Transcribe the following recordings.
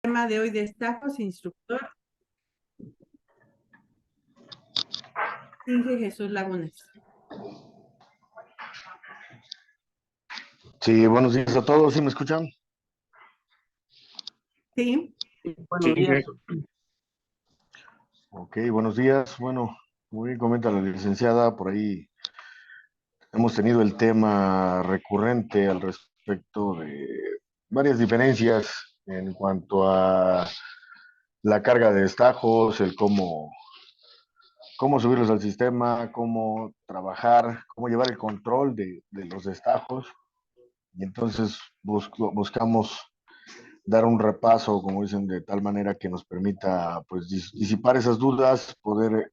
Tema de hoy, destacos, instructor Inge Jesús Lagunes. Sí, buenos días a todos, ¿sí me escuchan? Sí, Buenos Sí, días. ok, buenos días. Bueno, muy bien comenta la licenciada, por ahí hemos tenido el tema recurrente al respecto de varias diferencias en cuanto a la carga de destajos, el cómo subirlos al sistema, cómo trabajar, cómo llevar el control de los destajos. Y entonces buscamos dar un repaso, como dicen, de tal manera que nos permita pues disipar esas dudas, poder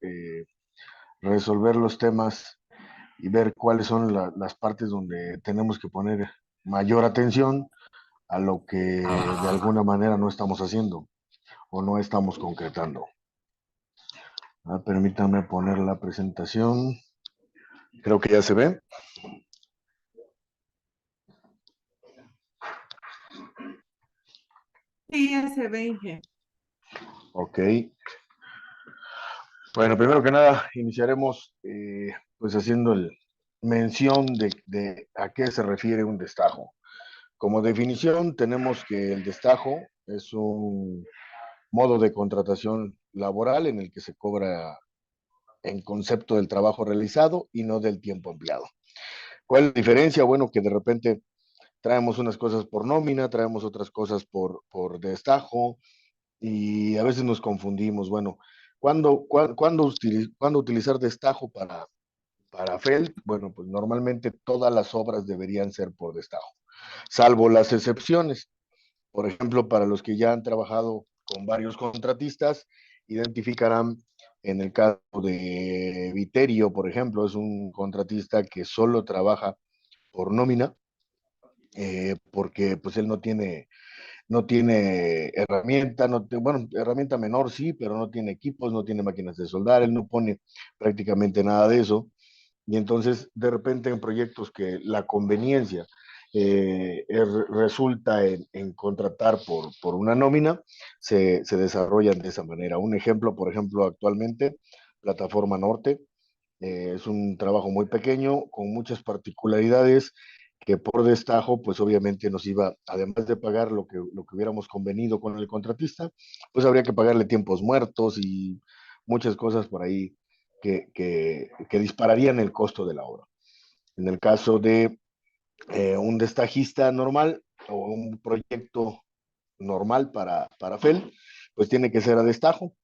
resolver los temas y ver cuáles son las partes donde tenemos que poner mayor atención a lo que de alguna manera no estamos haciendo o no estamos concretando. Permítanme poner la presentación. Creo que ya se ve. sí, ese 20. Ok. Bueno, primero que nada, iniciaremos pues haciendo mención de a qué se refiere un destajo. Como definición, tenemos que el destajo es un modo de contratación laboral en el que se cobra en concepto del trabajo realizado y no del tiempo empleado. ¿Cuál es la diferencia? Bueno, que de repente traemos unas cosas por nómina, traemos otras cosas por destajo y a veces nos confundimos. Bueno, ¿cuándo utilizar destajo para FEL? Bueno, pues normalmente todas las obras deberían ser por destajo, salvo las excepciones. Por ejemplo, para los que ya han trabajado con varios contratistas, identificarán en el caso de Viterio, por ejemplo, es un contratista que solo trabaja por nómina, porque pues él no tiene herramienta, bueno, herramienta menor sí, pero no tiene equipos, no tiene máquinas de soldar, él no pone prácticamente nada de eso. Y entonces, de repente, en proyectos que la conveniencia resulta en contratar por una nómina, se desarrollan de esa manera. Un ejemplo, por ejemplo, actualmente, Plataforma Norte, es un trabajo muy pequeño, con muchas particularidades, que por destajo, pues obviamente nos iba, además de pagar lo que hubiéramos convenido con el contratista, pues habría que pagarle tiempos muertos y muchas cosas por ahí que dispararían el costo de la obra. En el caso de un destajista normal o un proyecto normal para FEL, pues tiene que ser a destajo,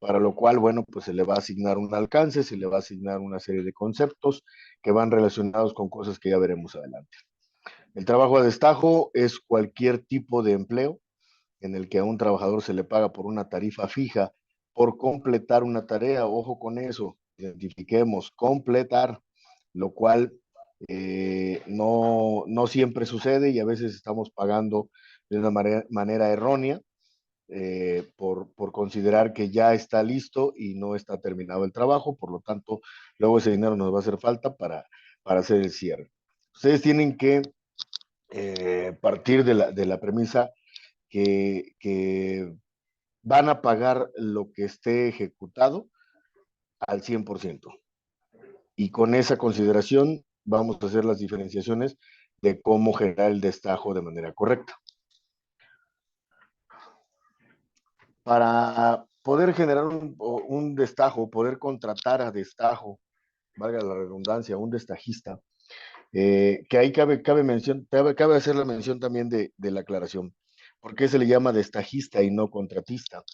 para lo cual, bueno, pues se le va a asignar un alcance, se le va a asignar una serie de conceptos que van relacionados con cosas que ya veremos adelante. El trabajo a destajo es cualquier tipo de empleo en el que a un trabajador se le paga por una tarifa fija por completar una tarea. Ojo con eso, identifiquemos, completar, lo cual no siempre sucede y a veces estamos pagando de una manera errónea por considerar que ya está listo y no está terminado el trabajo, por lo tanto, luego ese dinero nos va a hacer falta para hacer el cierre. Ustedes tienen que partir de la premisa que van a pagar lo que esté ejecutado al 100%. Y con esa consideración vamos a hacer las diferenciaciones de cómo generar el destajo de manera correcta. Para poder generar un destajo, poder contratar a destajo, valga la redundancia, un destajista, que ahí cabe hacer la mención también de la aclaración. ¿Por qué se le llama destajista y no contratista?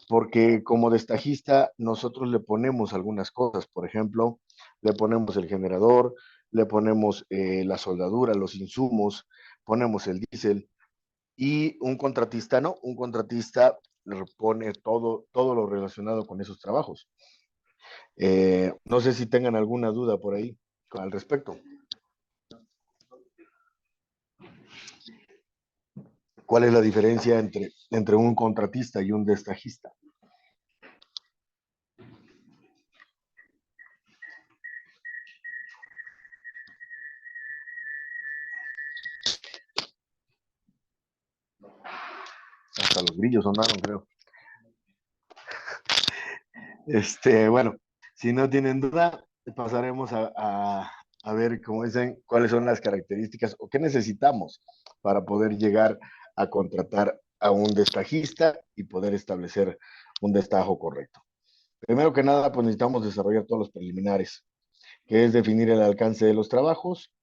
Porque como destajista nosotros le ponemos algunas cosas, por ejemplo, le ponemos el generador, le ponemos la soldadura, los insumos, ponemos el diésel, y un contratista no, un contratista pone todo lo relacionado con esos trabajos. No sé si tengan alguna duda por ahí al respecto. ¿Cuál es la diferencia entre un contratista y un destajista? Hasta los grillos sonaron, creo. Bueno, si no tienen duda, pasaremos a ver, como dicen, cuáles son las características o qué necesitamos para poder llegar a contratar a un destajista y poder establecer un destajo correcto. Primero que nada, pues necesitamos desarrollar todos los preliminares, que es definir el alcance de los trabajos,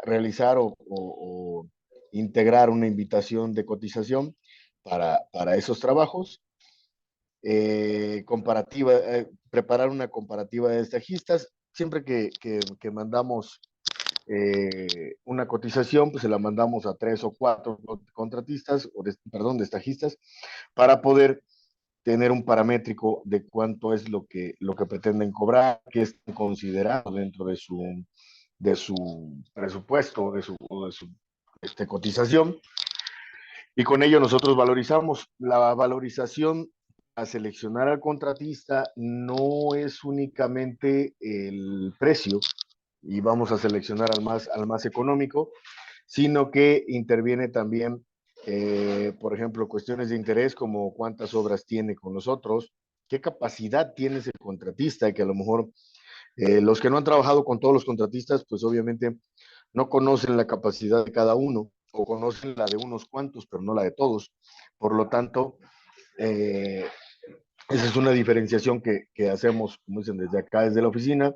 realizar o integrar una invitación de cotización para esos trabajos, preparar una comparativa de destajistas. Siempre que mandamos una cotización, pues se la mandamos a 3 o 4 contratistas, perdón, destajistas, para poder tener un paramétrico de cuánto es lo que pretenden cobrar, qué es considerado dentro de su presupuesto, de su cotización, y con ello nosotros valorizamos. La valorización a seleccionar al contratista no es únicamente el precio y vamos a seleccionar al más económico, sino que interviene también, por ejemplo, cuestiones de interés como cuántas obras tiene con nosotros, qué capacidad tiene ese contratista, y que a lo mejor los que no han trabajado con todos los contratistas, pues obviamente no conocen la capacidad de cada uno, o conocen la de unos cuantos, pero no la de todos. Por lo tanto, eh, esa es una diferenciación que hacemos, como dicen, desde acá, desde la oficina.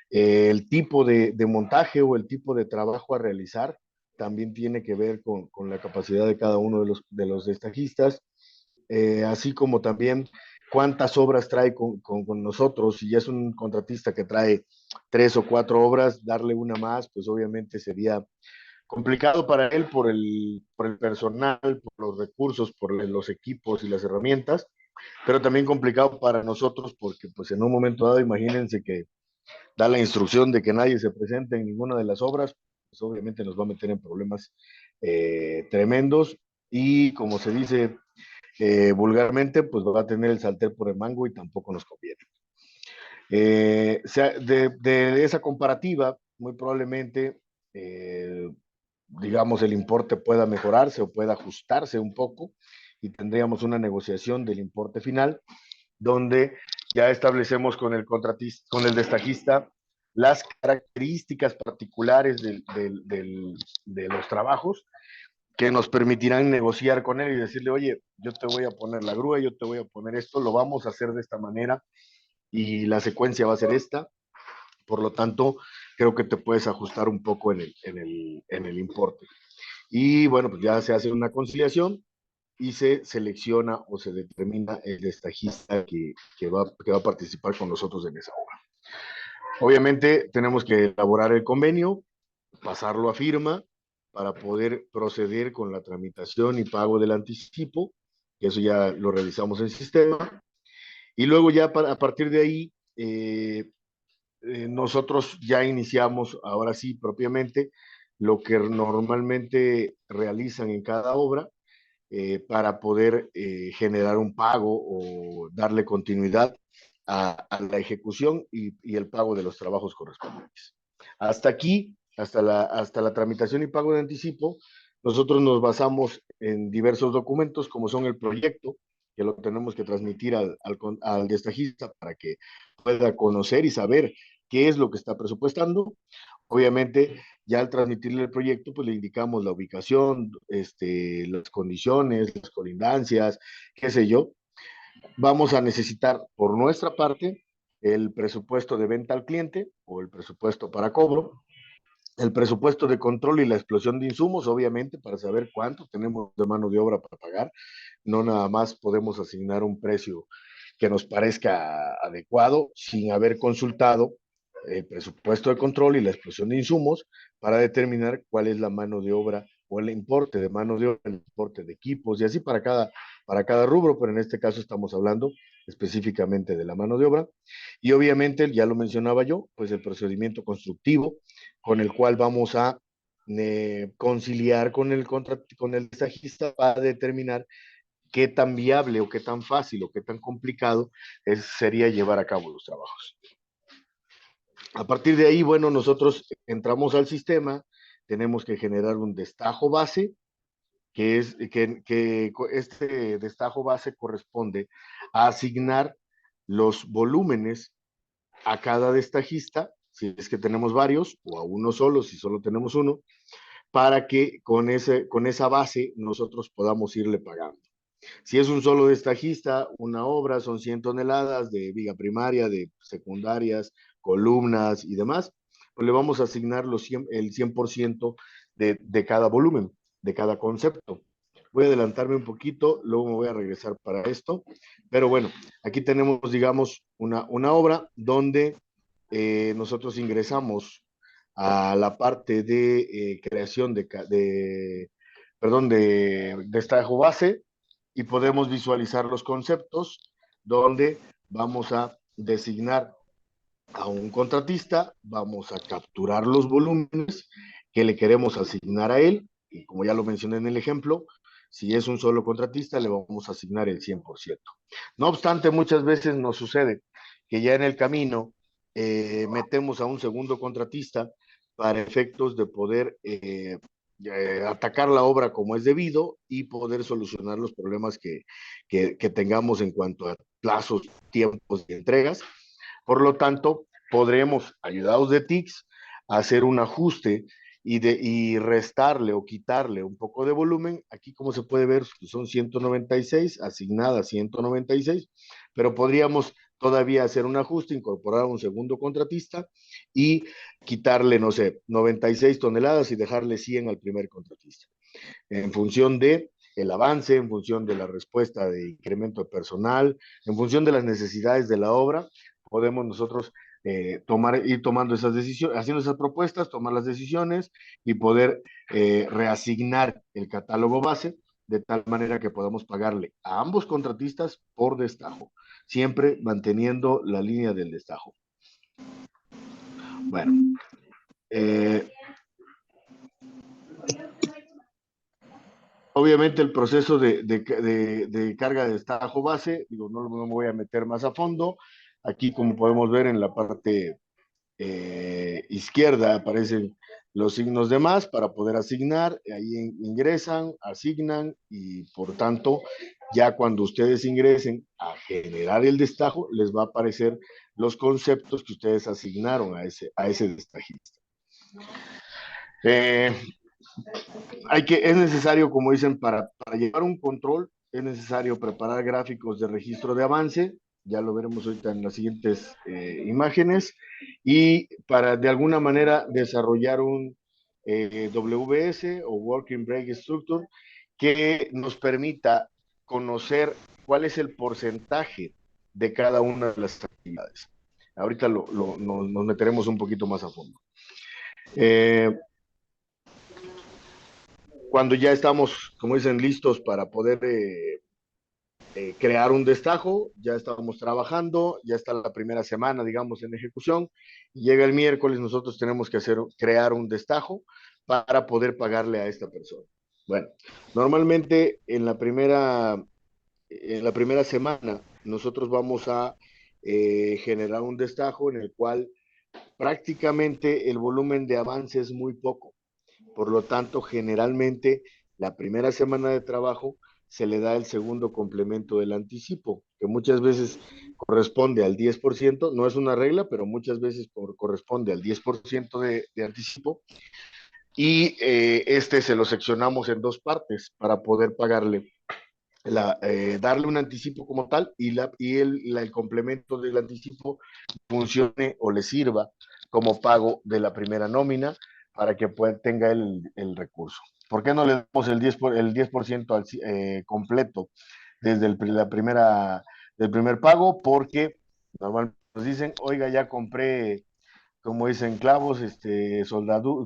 El tipo de montaje o el tipo de trabajo a realizar también tiene que ver con la capacidad de cada uno de los destajistas, así como también cuántas obras trae con nosotros. Si ya es un contratista que trae 3 o 4 obras, darle una más, pues obviamente sería complicado para él por el personal, por los recursos, por los equipos y las herramientas, pero también complicado para nosotros porque pues en un momento dado, imagínense que da la instrucción de que nadie se presente en ninguna de las obras, pues obviamente nos va a meter en problemas tremendos, y como se dice vulgarmente, pues va a tener el sartén por el mango y tampoco nos conviene. De esa comparativa, muy probablemente, digamos, el importe pueda mejorarse o pueda ajustarse un poco, y tendríamos una negociación del importe final, donde ya establecemos con el destajista las características particulares de los trabajos, que nos permitirán negociar con él y decirle, oye, yo te voy a poner la grúa, yo te voy a poner esto, lo vamos a hacer de esta manera y la secuencia va a ser esta. Por lo tanto, creo que te puedes ajustar un poco en el importe. Y bueno, pues ya se hace una conciliación y se selecciona o se determina el destajista que va a participar con nosotros en esa obra. Obviamente tenemos que elaborar el convenio, pasarlo a firma para poder proceder con la tramitación y pago del anticipo, que eso ya lo realizamos en sistema, y luego ya a partir de ahí nosotros ya iniciamos, ahora sí, propiamente, lo que normalmente realizan en cada obra, para poder generar un pago o darle continuidad a la ejecución y el pago de los trabajos correspondientes. Hasta aquí, hasta la tramitación y pago de anticipo, nosotros nos basamos en diversos documentos, como son el proyecto, que lo tenemos que transmitir al destajista para que pueda conocer y saber qué es lo que está presupuestando. Obviamente, ya al transmitirle el proyecto, pues le indicamos la ubicación, las condiciones, las colindancias, qué sé yo. Vamos a necesitar por nuestra parte el presupuesto de venta al cliente o el presupuesto para cobro, el presupuesto de control y la explosión de insumos, obviamente, para saber cuánto tenemos de mano de obra para pagar. No nada más podemos asignar un precio que nos parezca adecuado sin haber consultado el presupuesto de control y la explosión de insumos para determinar cuál es la mano de obra o el importe de mano de obra, el importe de equipos y así para cada rubro, pero en este caso estamos hablando específicamente de la mano de obra. Y obviamente, ya lo mencionaba yo, pues el procedimiento constructivo con el cual vamos a conciliar con el desajista para determinar qué tan viable o qué tan fácil o qué tan complicado sería llevar a cabo los trabajos. A partir de ahí, bueno, nosotros entramos al sistema, tenemos que generar un destajo base, este destajo base corresponde a asignar los volúmenes a cada destajista, si es que tenemos varios, o a uno solo, si solo tenemos uno, para que con esa base nosotros podamos irle pagando. Si es un solo destajista, una obra son 100 toneladas de viga primaria, de secundarias, columnas y demás, pues le vamos a asignar el 100% de cada volumen, de cada concepto. Voy a adelantarme un poquito, luego me voy a regresar para esto, pero bueno, aquí tenemos, digamos, una obra donde nosotros ingresamos a la parte de creación perdón, de destajo base, y podemos visualizar los conceptos donde vamos a designar a un contratista, vamos a capturar los volúmenes que le queremos asignar a él, y como ya lo mencioné en el ejemplo, si es un solo contratista, le vamos a asignar el 100%. No obstante, muchas veces nos sucede que ya en el camino metemos a un segundo contratista para efectos de poder atacar la obra como es debido y poder solucionar los problemas que tengamos en cuanto a plazos, tiempos y entregas. Por lo tanto, podremos, ayudados de TICS, hacer un ajuste y restarle o quitarle un poco de volumen. Aquí, como se puede ver, son 196, asignadas 196, pero podríamos todavía hacer un ajuste, incorporar un segundo contratista y quitarle, no sé, 96 toneladas y dejarle 100 al primer contratista. En función de el avance, en función de la respuesta de incremento de personal, en función de las necesidades de la obra, podemos nosotros ir tomando esas decisiones, haciendo esas propuestas, tomar las decisiones y poder reasignar el catálogo base de tal manera que podamos pagarle a ambos contratistas por destajo, siempre manteniendo la línea del destajo. Bueno, obviamente el proceso de carga de destajo base, digo, no me voy a meter más a fondo. Aquí, como podemos ver en la parte izquierda, aparecen los signos de más para poder asignar. Ahí ingresan, asignan y por tanto, ya cuando ustedes ingresen a generar el destajo, les va a aparecer los conceptos que ustedes asignaron a ese destajista. Es necesario, como dicen, para llevar un control, es necesario preparar gráficos de registro de avance, ya lo veremos ahorita en las siguientes imágenes, y para de alguna manera desarrollar un WS o Working Break Structure que nos permita conocer cuál es el porcentaje de cada una de las actividades. Ahorita nos meteremos un poquito más a fondo. Cuando ya estamos, como dicen, listos para poder crear un destajo, ya estamos trabajando, ya está la primera semana, digamos, en ejecución, y llega el miércoles, nosotros tenemos que crear un destajo para poder pagarle a esta persona. Bueno, normalmente en la primera semana nosotros vamos a generar un destajo en el cual prácticamente el volumen de avance es muy poco. Por lo tanto, generalmente la primera semana de trabajo se le da el segundo complemento del anticipo, que muchas veces corresponde al 10%, no es una regla, pero muchas veces corresponde al 10% de anticipo, y este se lo seccionamos en dos partes para poder pagarle, darle un anticipo como tal y el complemento del anticipo funcione o le sirva como pago de la primera nómina para que tenga el recurso. ¿Por qué no le damos el 10% completo desde del primer pago? Porque normalmente nos dicen, oiga, ya compré, como dicen, clavos,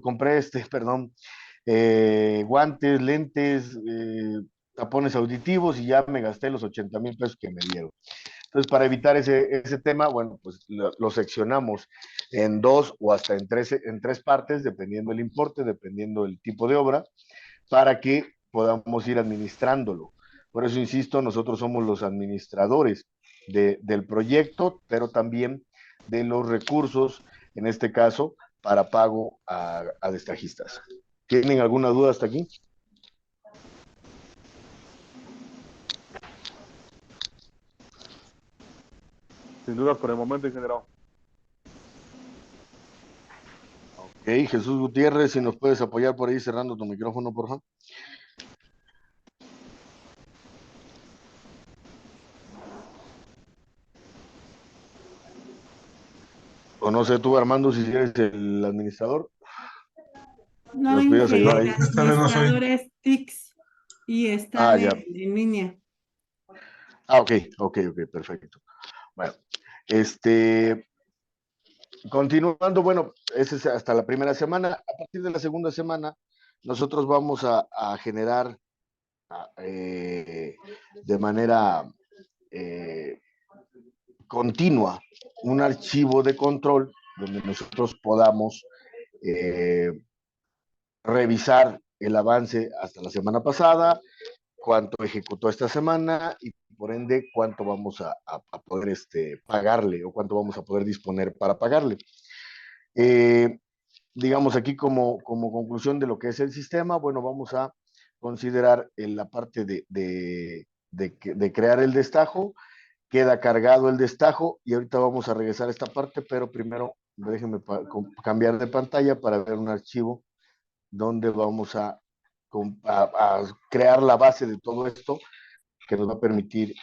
compré perdón, guantes, lentes, tapones auditivos y ya me gasté los 80,000 pesos que me dieron. Entonces, para evitar ese tema, bueno, pues lo seccionamos en dos o hasta en tres partes, dependiendo el importe, dependiendo el tipo de obra, para que podamos ir administrándolo. Por eso, insisto, nosotros somos los administradores del proyecto, pero también de los recursos, en este caso, para pago a destajistas. ¿Tienen alguna duda hasta aquí? Sin duda, por el momento, ingeniero. Ok, Jesús Gutiérrez, si nos puedes apoyar por ahí cerrando tu micrófono, por favor. O no sé tú, Armando, si eres el administrador. No, ¿Nos pudieras Inge, ayudar el ahí? Esta vez no soy. administrador es TICS y están Ya. en línea. Ok, perfecto. Bueno, continuando, bueno, ese es hasta la primera semana. A partir de la segunda semana, nosotros vamos a generar de manera continua un archivo de control donde nosotros podamos revisar el avance hasta la semana pasada, cuánto ejecutó esta semana y por ende cuánto vamos a poder pagarle o cuánto vamos a poder disponer para pagarle. Digamos aquí como conclusión de lo que es el sistema, bueno, vamos a considerar en la parte de crear el destajo, queda cargado el destajo y ahorita vamos a regresar a esta parte, pero primero déjenme cambiar de pantalla para ver un archivo donde vamos a crear la base de todo esto que nos va a permitir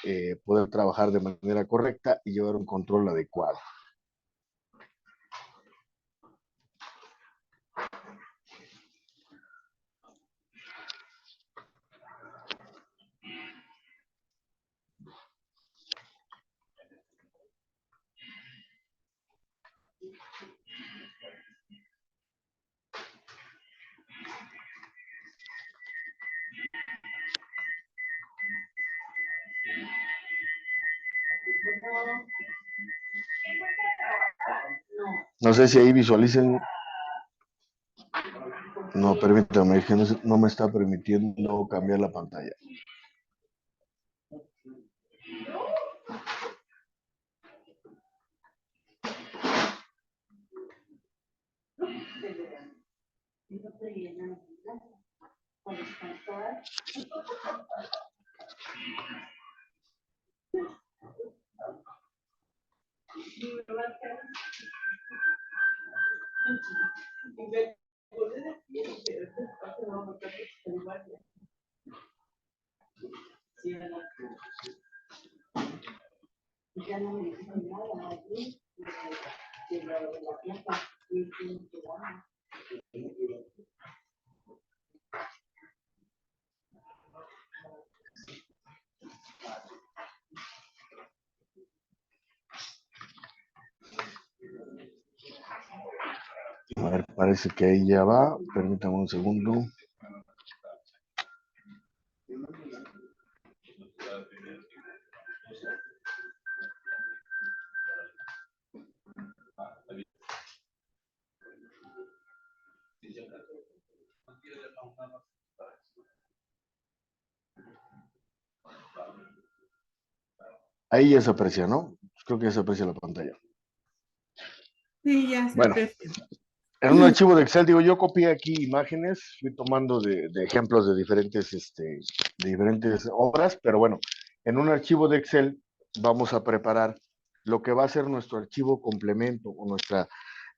poder trabajar de manera correcta y llevar un control adecuado. No sé si ahí visualicen. No, permítame, es que no me está permitiendo cambiar la pantalla. A ver, parece que ahí ya va. Permítame un segundo. Ahí ya se aprecia, ¿no? Creo que ya se aprecia la pantalla. Sí, ya se Bueno, aprecia. en un archivo de Excel, digo, yo copié aquí imágenes, fui tomando de ejemplos de diferentes obras, pero bueno, en un archivo de Excel vamos a preparar lo que va a ser nuestro archivo complemento o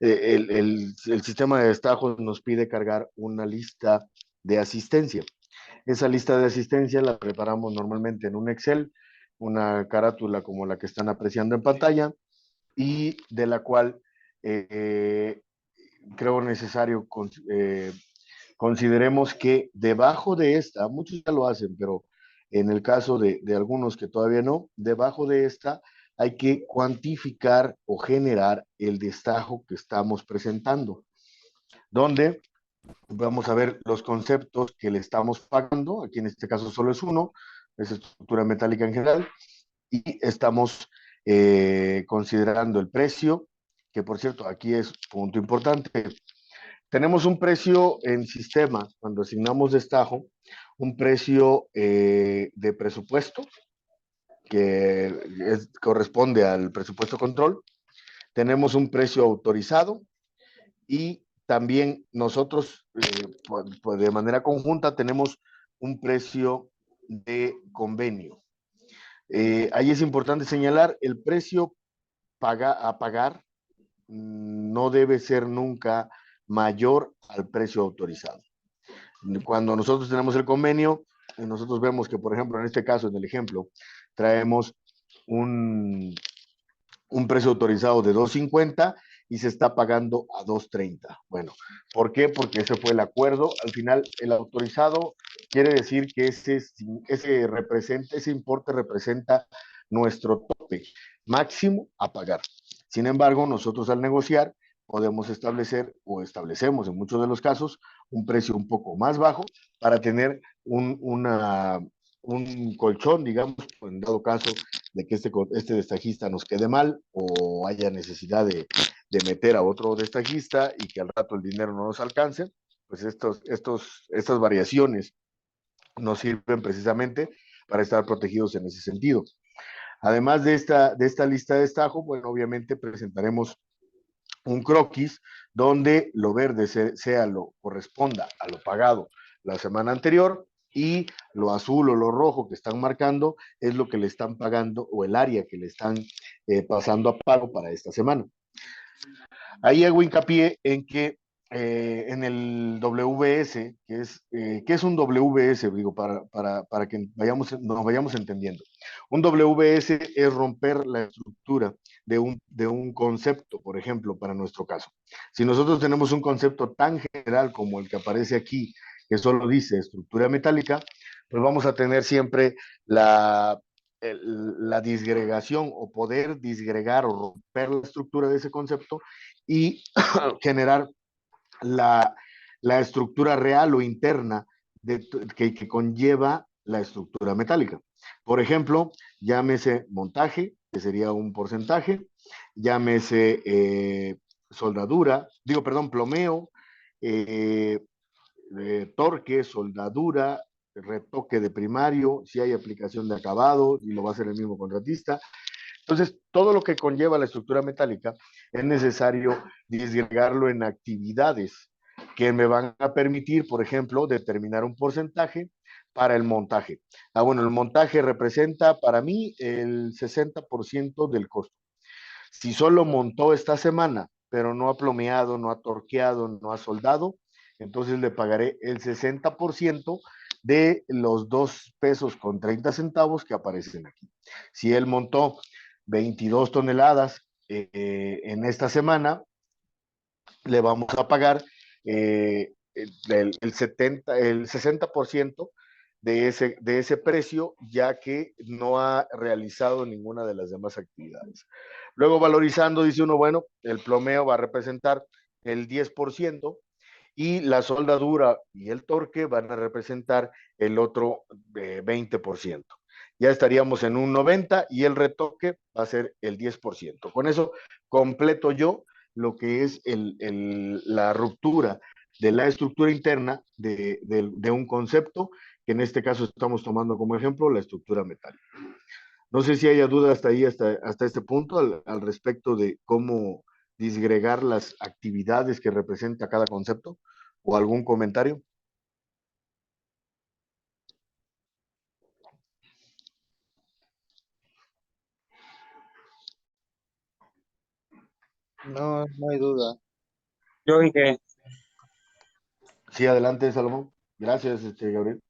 el sistema de destajos nos pide cargar una lista de asistencia. Esa lista de asistencia la preparamos normalmente en un Excel, una carátula como la que están apreciando en pantalla y de la cual creo necesario consideremos que debajo de esta, muchos ya lo hacen, pero en el caso de algunos que todavía no, debajo de esta hay que cuantificar o generar el destajo que estamos presentando, donde vamos a ver los conceptos que le estamos pagando, aquí en este caso solo es uno, es estructura metálica en general, y estamos considerando el precio, que por cierto, aquí es punto importante. Tenemos un precio en sistema, cuando asignamos destajo, un precio de presupuesto, que corresponde al presupuesto control. Tenemos un precio autorizado y también nosotros, pues de manera conjunta, tenemos un precio de convenio. Ahí es importante señalar el precio a pagar no debe ser nunca mayor al precio autorizado. Cuando nosotros tenemos el convenio, nosotros vemos que, por ejemplo, en este caso, en el ejemplo, traemos un, un precio autorizado de 2.50 y se está pagando a 2.30. Bueno, ¿por qué? Porque ese fue el acuerdo. Al final, el autorizado quiere decir que ese importe representa nuestro tope máximo a pagar. Sin embargo, nosotros al negociar podemos establecer o establecemos en muchos de los casos un precio un poco más bajo para tener un colchón, digamos, en dado caso de que este destajista nos quede mal o haya necesidad de meter a otro destajista y que al rato el dinero no nos alcance, pues estas variaciones nos sirven precisamente para estar protegidos en ese sentido. Además de esta lista de destajo, bueno, obviamente presentaremos un croquis donde lo verde lo corresponda a lo pagado la semana anterior y lo azul o lo rojo que están marcando es lo que le están pagando o el área que le están pasando a pago para esta semana. Ahí hago hincapié en que en el WS, ¿qué es un WS? Digo, para que nos vayamos entendiendo. Un WS es romper la estructura de un concepto, por ejemplo, para nuestro caso. Si nosotros tenemos un concepto tan general como el que aparece aquí, que solo dice estructura metálica, pues vamos a tener siempre la disgregación o poder disgregar o romper la estructura de ese concepto y generar la, la estructura real o interna que conlleva la estructura metálica. Por ejemplo, llámese montaje, que sería un porcentaje, llámese soldadura, digo, perdón, plomeo, eh, torque, soldadura, retoque de primario, si hay aplicación de acabado, y lo va a hacer el mismo contratista. Entonces, todo lo que conlleva la estructura metálica es necesario disgregarlo en actividades que me van a permitir, por ejemplo, determinar un porcentaje para el montaje. Bueno, el montaje representa para mí el 60% del costo. Si solo montó esta semana, pero no ha plomeado, no ha torqueado, no ha soldado, entonces le pagaré el 60% de los 2 pesos con 30 centavos que aparecen aquí. Si él montó 22 toneladas en esta semana, le vamos a pagar el 60% de ese precio, ya que no ha realizado ninguna de las demás actividades. Luego, valorizando, dice uno, bueno, el plomeo va a representar el 10% y la soldadura y el torque van a representar el otro 20%. Ya estaríamos en un 90% y el retoque va a ser el 10%. Con eso completo yo lo que es la ruptura de la estructura interna de un concepto, que en este caso estamos tomando como ejemplo la estructura metálica. No sé si haya duda hasta ahí, hasta este punto, al respecto de cómo disgregar las actividades que representa cada concepto, o algún comentario. No, no hay duda. Yo dije, Sí, adelante, Salomón. Gracias, Gabriel.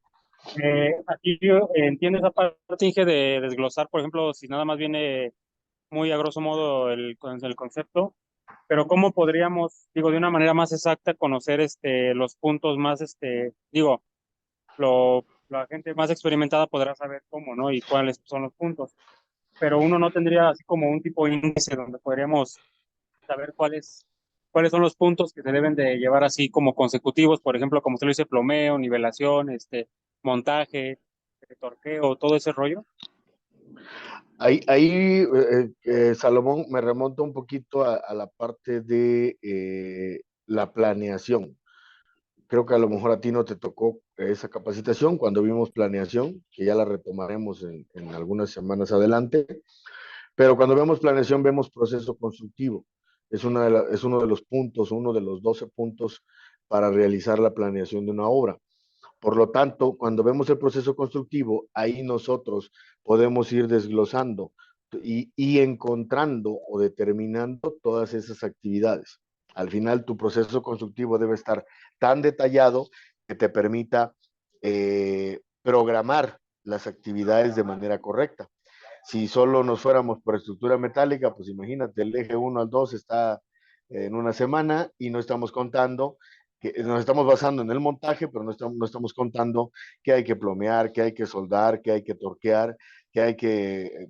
aquí yo entiendo esa parte, Inge, de desglosar, por ejemplo, si nada más viene muy a grosso modo el concepto, pero ¿cómo podríamos, digo, de una manera más exacta conocer los puntos más, digo, la gente más experimentada podrá saber cómo, ¿no? Y cuáles son los puntos, pero uno no tendría así como un tipo de índice donde podríamos saber cuáles son los puntos que se deben de llevar así como consecutivos, por ejemplo, como usted lo dice, plomeo, nivelación, montaje, torqueo, todo ese rollo. Salomón, me remonta un poquito a la parte de la planeación. Creo que a lo mejor a ti no te tocó esa capacitación cuando vimos planeación, que ya la retomaremos en algunas semanas adelante. Pero cuando vemos planeación, vemos proceso constructivo. Es uno de los puntos, uno de los 12 puntos para realizar la planeación de una obra. Por lo tanto, cuando vemos el proceso constructivo, ahí nosotros podemos ir desglosando y encontrando o determinando todas esas actividades. Al final, tu proceso constructivo debe estar tan detallado que te permita programar las actividades de manera correcta. Si solo nos fuéramos por estructura metálica, pues imagínate, el eje 1 al 2 está en una semana y no estamos contando, que nos estamos basando en el montaje, pero no estamos contando que hay que plomear, que hay que soldar, que hay que torquear, que hay que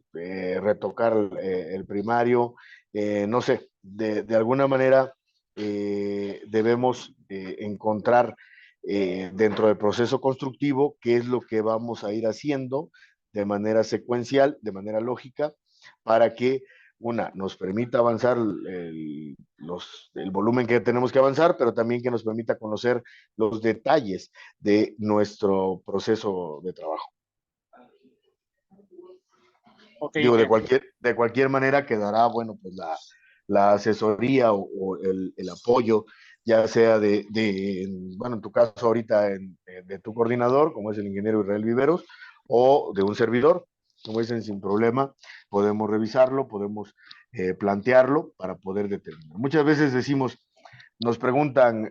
retocar el primario, no sé, de alguna manera debemos encontrar dentro del proceso constructivo qué es lo que vamos a ir haciendo de manera secuencial, de manera lógica, para que una nos permita avanzar el volumen que tenemos que avanzar, pero también que nos permita conocer los detalles de nuestro proceso de trabajo. Ok, Digo, Inge. de cualquier manera quedará, bueno, pues la asesoría o el apoyo, ya sea bueno, en tu caso ahorita de tu coordinador, como es el ingeniero Israel Viveros, o de un servidor, como dicen, sin problema, podemos revisarlo, podemos plantearlo para poder determinar. Muchas veces decimos, nos preguntan,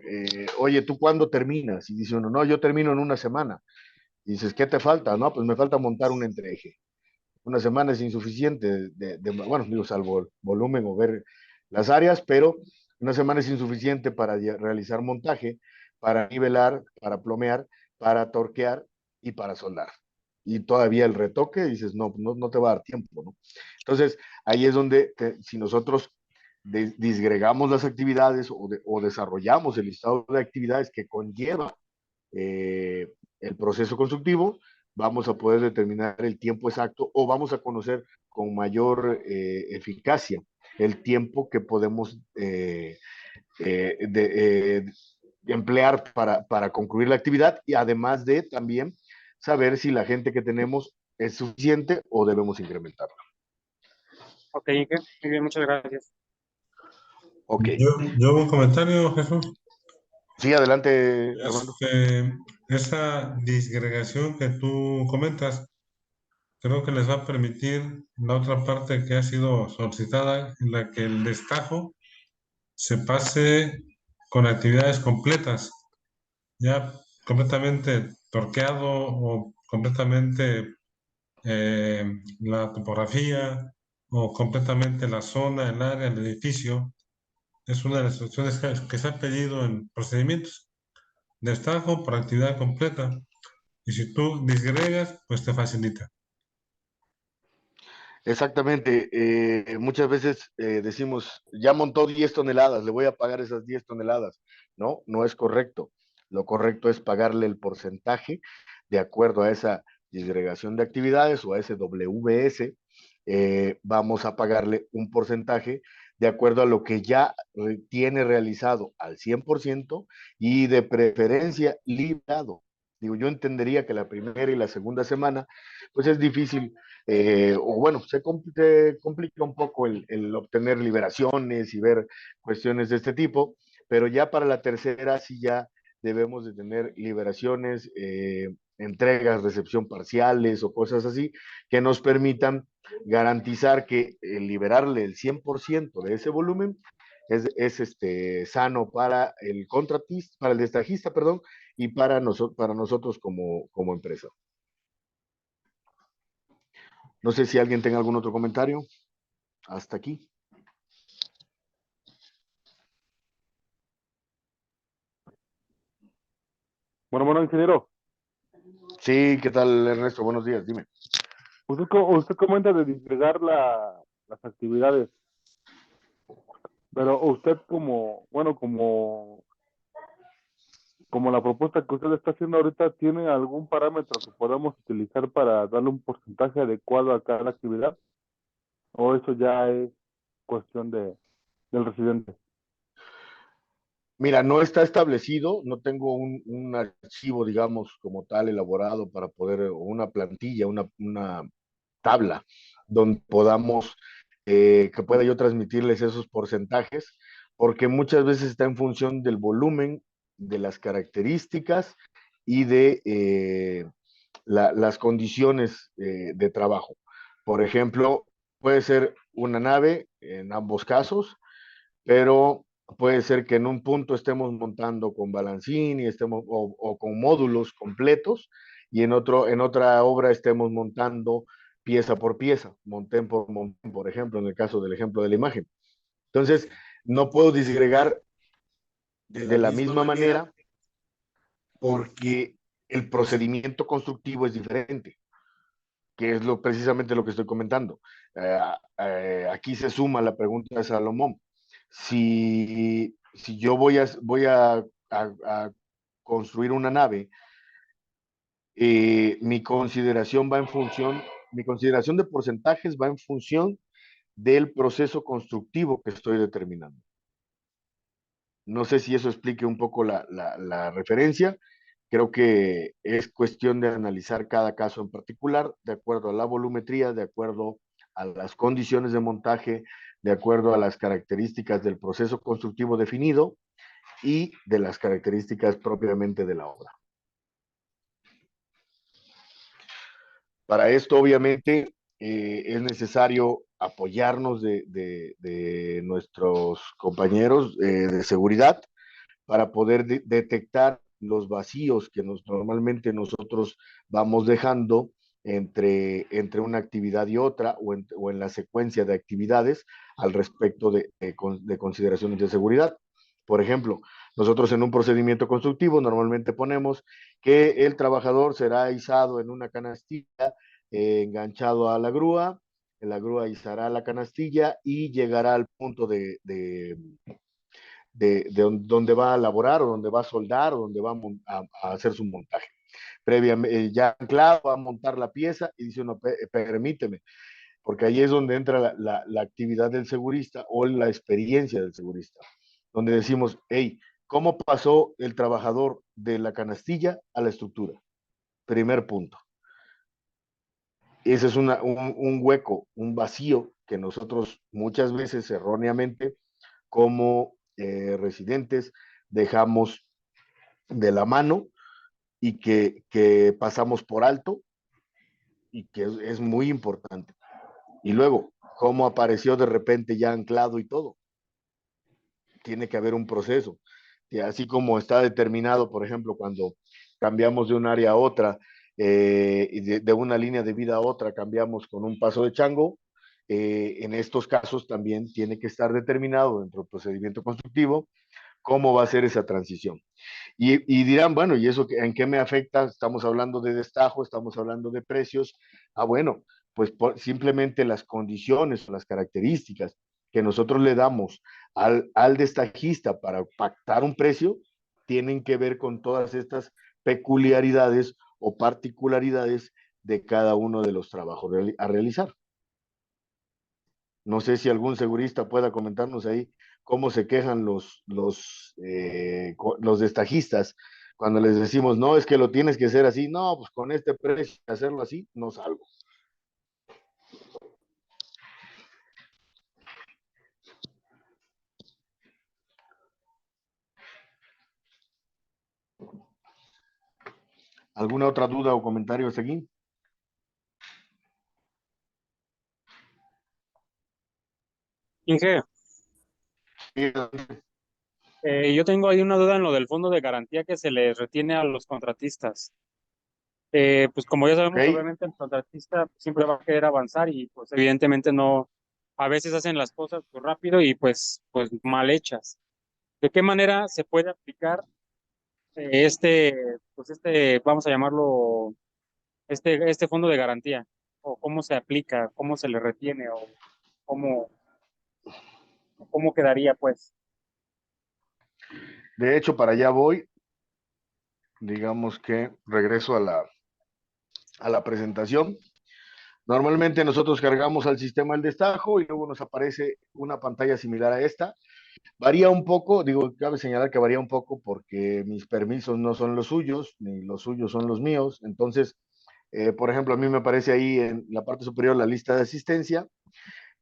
oye, ¿tú cuándo terminas? Y dice uno, no, yo termino en una semana. Y dices, ¿qué te falta? No, pues me falta montar un entreje. Una semana es insuficiente, bueno, digo, salvo el volumen o ver las áreas, pero una semana es insuficiente para realizar montaje, para nivelar, para plomear, para torquear y para soldar. Y todavía el retoque, dices, no te va a dar tiempo, ¿no? Entonces, ahí es donde si nosotros disgregamos las actividades o desarrollamos el listado de actividades que conlleva eh, el proceso constructivo, vamos a poder determinar el tiempo exacto o vamos a conocer con mayor eficacia el tiempo que podemos emplear para concluir la actividad y además de también saber si la gente que tenemos es suficiente o debemos incrementarla. Ok, Inge. Muy bien, muchas gracias. Ok. Yo un comentario, Jesús. Sí, adelante, Armando. Esa disgregación que tú comentas, creo que les va a permitir la otra parte que ha sido solicitada, en la que el destajo se pase con actividades completas, ya completamente torqueado o completamente la topografía o completamente la zona, el área, el edificio. Es una de las opciones que se ha pedido en procedimientos. Destajo por actividad completa. Y si tú disgregas, pues te facilita. Exactamente. Muchas veces decimos, ya montó 10 toneladas, le voy a pagar esas 10 toneladas. No, no es correcto. Lo correcto es pagarle el porcentaje de acuerdo a esa disgregación de actividades o a ese WS. Vamos a pagarle un porcentaje de acuerdo a lo que ya tiene realizado al 100% y de preferencia librado. Digo, yo entendería que la primera y la segunda semana, pues es difícil o bueno, se complica un poco el obtener liberaciones y ver cuestiones de este tipo, pero ya para la tercera sí ya debemos de tener liberaciones, entregas, recepción parciales o cosas así que nos permitan garantizar que liberarle el 100% de ese volumen sano para el contratista, para el destajista, perdón, y para nosotros como empresa. No sé si alguien tenga algún otro comentario. Hasta aquí. Bueno, ingeniero, Sí, ¿qué tal, Ernesto? Buenos días, dime. usted comenta de disgregar las actividades, pero usted como la propuesta que usted está haciendo ahorita, ¿tiene algún parámetro que podamos utilizar para darle un porcentaje adecuado a cada actividad? ¿O eso ya es cuestión del residente? Mira, no está establecido, no tengo un archivo, digamos, como tal elaborado para poder, o una plantilla, una tabla, donde podamos, que pueda yo transmitirles esos porcentajes, porque muchas veces está en función del volumen, de las características y de las condiciones de trabajo. Por ejemplo, puede ser una nave en ambos casos, pero puede ser que en un punto estemos montando con balancín y o con módulos completos, y en otra obra estemos montando pieza por pieza, montén por montén, por ejemplo, en el caso del ejemplo de la imagen. Entonces, no puedo disgregar de la misma manera porque el procedimiento constructivo es diferente, que es precisamente lo que estoy comentando. Aquí se suma la pregunta de Salomón. Si yo voy a construir una nave, mi consideración de porcentajes va en función del proceso constructivo que estoy determinando. No sé si eso explique un poco la referencia. Creo que es cuestión de analizar cada caso en particular, de acuerdo a la volumetría, de acuerdo a las condiciones de montaje, de acuerdo a las características del proceso constructivo definido y de las características propiamente de la obra. Para esto, obviamente, es necesario apoyarnos de nuestros compañeros de seguridad para poder detectar los vacíos que normalmente nosotros vamos dejando entre una actividad y otra, o en la secuencia de actividades al respecto de consideraciones de seguridad. Por ejemplo, nosotros en un procedimiento constructivo normalmente ponemos que el trabajador será izado en una canastilla, enganchado a la grúa izará la canastilla y llegará al punto donde va a laborar o donde va a soldar o donde va a hacer su montaje. Previamente, ya anclado, va a montar la pieza y dice uno, permíteme, porque ahí es donde entra la actividad del segurista o la experiencia del segurista, donde decimos, hey, ¿cómo pasó el trabajador de la canastilla a la estructura? Primer punto. Ese es un hueco, un vacío que nosotros muchas veces erróneamente como residentes dejamos de la mano y que pasamos por alto y que es muy importante. Y luego, ¿cómo apareció de repente ya anclado y todo? Tiene que haber un proceso. Y así como está determinado, por ejemplo, cuando cambiamos de un área a otra, y de una línea de vida a otra, cambiamos con un paso de chango, en estos casos también tiene que estar determinado dentro del procedimiento constructivo cómo va a ser esa transición. Y dirán, bueno, ¿y eso en qué me afecta? Estamos hablando de destajo, estamos hablando de precios. Ah, bueno, pues simplemente las condiciones o las características que nosotros le damos al destajista para pactar un precio tienen que ver con todas estas peculiaridades o particularidades de cada uno de los trabajos a realizar. No sé si algún segurista pueda comentarnos ahí cómo se quejan los destajistas cuando les decimos, no, es que lo tienes que hacer así. No, pues con este precio, hacerlo así, no salgo. ¿Alguna otra duda o comentario hasta aquí? Inge, yo tengo ahí una duda en lo del fondo de garantía que se les retiene a los contratistas. Pues como ya sabemos, Ok, obviamente el contratista siempre va a querer avanzar y pues evidentemente no, a veces hacen las cosas pues, rápido y pues mal hechas. ¿De qué manera se puede aplicar vamos a llamarlo, este fondo de garantía? ¿O cómo se aplica, cómo se le retiene o cómo, cómo quedaría pues? de hecho, para allá voy. Digamos que regreso a la presentación. Normalmente nosotros cargamos al sistema el destajo y luego nos aparece una pantalla similar a esta. Varía un poco, digo, cabe señalar que varía un poco porque mis permisos no son los suyos, ni los suyos son los míos. Entonces, por ejemplo, a mí me aparece ahí en la parte superior la lista de asistencia,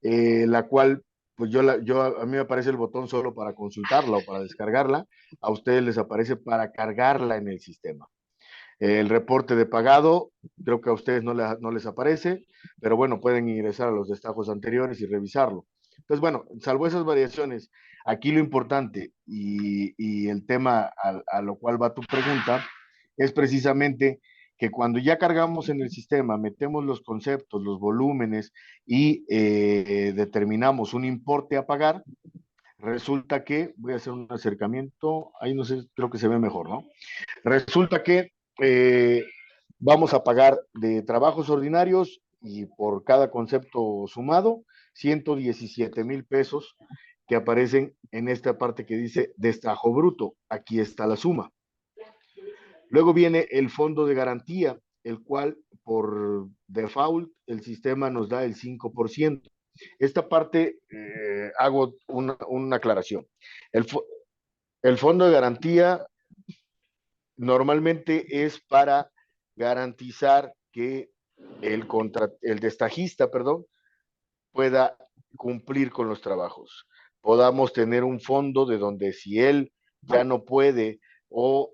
la cual, pues a mí me aparece el botón solo para consultarla o para descargarla. A ustedes les aparece para cargarla en el sistema. El reporte de pagado, creo que a ustedes no les aparece, pero bueno, pueden ingresar a los destajos anteriores y revisarlo. Entonces, bueno, salvo esas variaciones, aquí lo importante y el tema a lo cual va tu pregunta es precisamente que cuando ya cargamos en el sistema, metemos los conceptos, los volúmenes y determinamos un importe a pagar, resulta que, voy a hacer un acercamiento, ahí no sé, creo que se ve mejor, ¿no? Resulta que eh, vamos a pagar de trabajos ordinarios y por cada concepto sumado, 117,000 pesos que aparecen en esta parte que dice destajo bruto. Aquí está la suma. Luego viene el fondo de garantía, el cual por default el sistema nos da el 5%. Esta parte hago una aclaración. El, el fondo de garantía normalmente es para garantizar que el destajista, perdón, pueda cumplir con los trabajos. Podamos tener un fondo de donde si él ya no puede o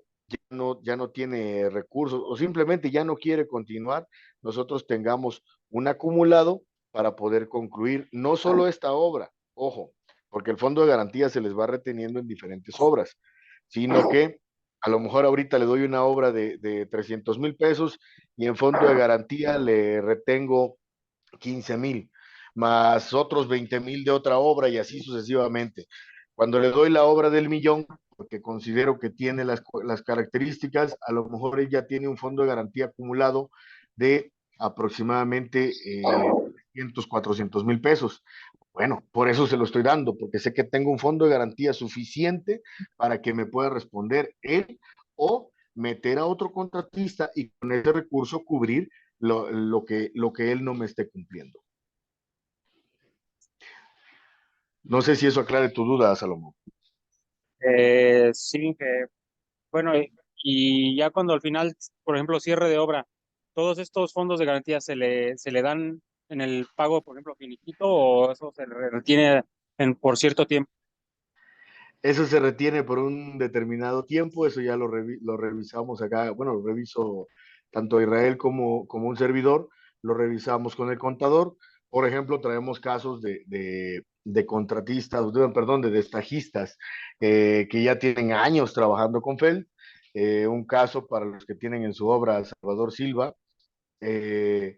ya no tiene recursos o simplemente ya no quiere continuar, nosotros tengamos un acumulado para poder concluir no solo esta obra, ojo, porque el fondo de garantía se les va reteniendo en diferentes obras, sino que a lo mejor ahorita le doy una obra de 300,000 pesos y en fondo de garantía le retengo 15,000, más otros 20,000 de otra obra y así sucesivamente. Cuando le doy la obra del millón, porque considero que tiene las características, a lo mejor ella tiene un fondo de garantía acumulado de aproximadamente 300, 400,000 pesos. Bueno, por eso se lo estoy dando, porque sé que tengo un fondo de garantía suficiente para que me pueda responder él o meter a otro contratista y con ese recurso cubrir lo que él no me esté cumpliendo. No sé si eso aclare tu duda, Salomón. Sí, que, bueno, y ya cuando al final, por ejemplo, cierre de obra, todos estos fondos de garantía se le dan en el pago, por ejemplo, finiquito, o eso se retiene por cierto tiempo. Eso se retiene por un determinado tiempo, eso ya lo revisamos acá, bueno, lo reviso tanto Israel como un servidor, lo revisamos con el contador. Por ejemplo, traemos casos de contratistas, perdón, de destajistas que ya tienen años trabajando con FEL. Un caso para los que tienen en su obra a Salvador Silva. eh,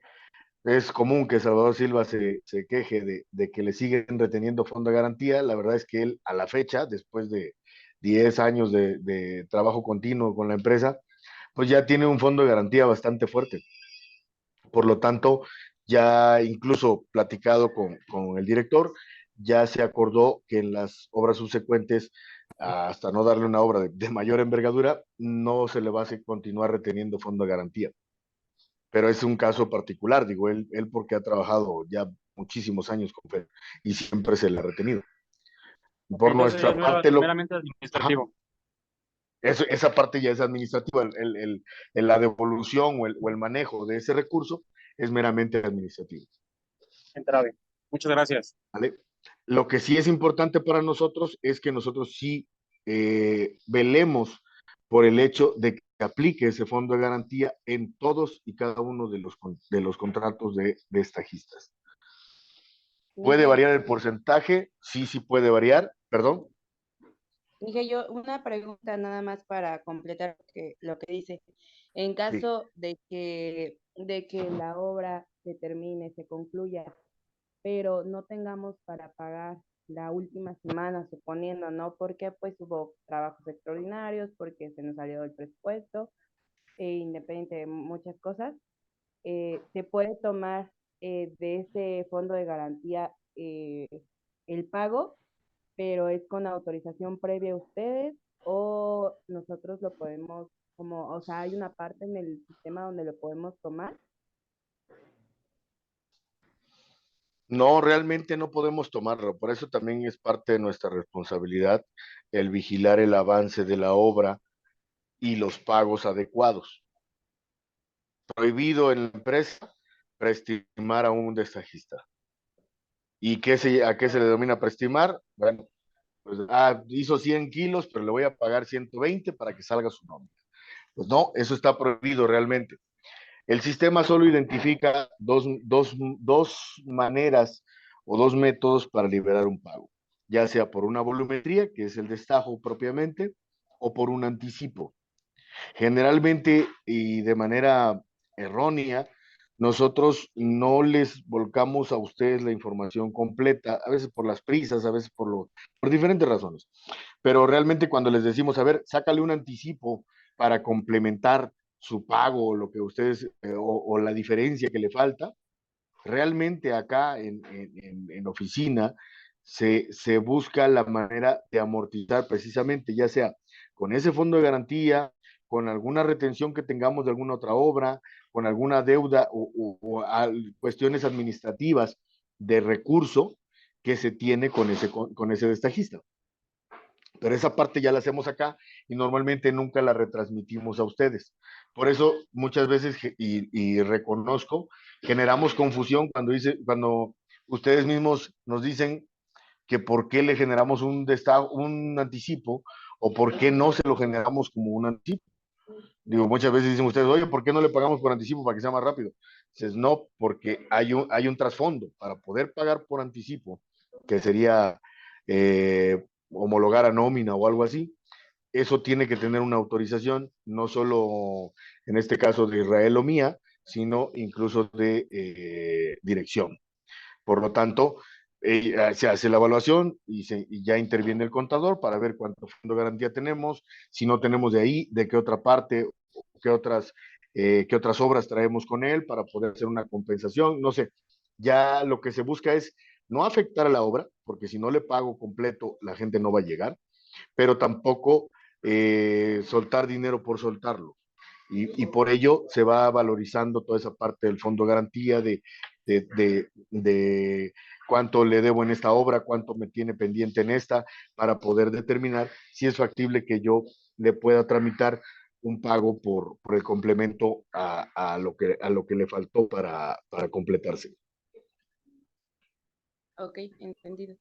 Es común que Salvador Silva se queje de que le siguen reteniendo fondo de garantía. La verdad es que él, a la fecha, después de 10 años de trabajo continuo con la empresa, pues ya tiene un fondo de garantía bastante fuerte. Por lo tanto, ya incluso platicado con el director, ya se acordó que en las obras subsecuentes, hasta no darle una obra de mayor envergadura, no se le va a continuar reteniendo fondo de garantía, pero es un caso particular, digo, él porque ha trabajado ya muchísimos años con Fed y siempre se le ha retenido. Por Entonces ya es nuestra parte, meramente ajá, administrativo. esa parte ya es administrativa, la devolución o el manejo de ese recurso es meramente administrativo. Entrave. Muchas gracias. ¿Vale? Lo que sí es importante para nosotros es que nosotros sí velemos por el hecho de que aplique ese fondo de garantía en todos y cada uno de los contratos de estajistas. ¿Puede Miguel, variar el porcentaje? Sí, sí puede variar. Perdón. Miguel, yo una pregunta nada más para completar lo que dice. En Sí. caso de que la obra se termine, se concluya, pero no tengamos para pagar la última semana, suponiendo, ¿no? Porque pues hubo trabajos extraordinarios, porque se nos salió el presupuesto, independiente de muchas cosas, se puede tomar de ese fondo de garantía el pago, pero es con autorización previa a ustedes o nosotros lo podemos, como, o sea, hay una parte en el sistema donde lo podemos tomar. No, realmente no podemos tomarlo. Por eso también es parte de nuestra responsabilidad el vigilar el avance de la obra y los pagos adecuados. Prohibido en la empresa preestimar a un destajista. ¿Y a qué se le denomina preestimar? Bueno, pues hizo 100 kilos, pero le voy a pagar 120 para que salga su nombre. Pues no, eso está prohibido realmente. El sistema solo identifica dos maneras o dos métodos para liberar un pago, ya sea por una volumetría, que es el destajo propiamente, o por un anticipo. Generalmente y de manera errónea, nosotros no les volcamos a ustedes la información completa, a veces por las prisas, a veces por diferentes razones. Pero realmente cuando les decimos, a ver, sácale un anticipo para complementar su pago o lo que ustedes, o la diferencia que le falta, realmente acá en oficina se busca la manera de amortizar precisamente, ya sea con ese fondo de garantía, con alguna retención que tengamos de alguna otra obra, con alguna deuda cuestiones administrativas de recurso que se tiene con ese destajista. Pero esa parte ya la hacemos acá y normalmente nunca la retransmitimos a ustedes. Por eso muchas veces, y reconozco, generamos confusión cuando ustedes mismos nos dicen que por qué le generamos un anticipo o por qué no se lo generamos como un anticipo. Digo, muchas veces dicen ustedes, oye, ¿por qué no le pagamos por anticipo para que sea más rápido? Dices, no, porque hay un trasfondo para poder pagar por anticipo, que sería homologar a nómina o algo así. Eso tiene que tener una autorización, no solo en este caso de Israel o mía, sino incluso de dirección. Por lo tanto, se hace la evaluación y ya interviene el contador para ver cuánto fondo de garantía tenemos, si no tenemos de ahí, de qué otra parte, qué otras obras traemos con él para poder hacer una compensación. No sé, ya lo que se busca es no afectar a la obra, porque si no le pago completo, la gente no va a llegar, pero tampoco soltar dinero por soltarlo. Y por ello se va valorizando toda esa parte del fondo de garantía, de cuánto le debo en esta obra, cuánto me tiene pendiente en esta, para poder determinar si es factible que yo le pueda tramitar un pago por el complemento a lo que le faltó para completarse. Ok, entendido.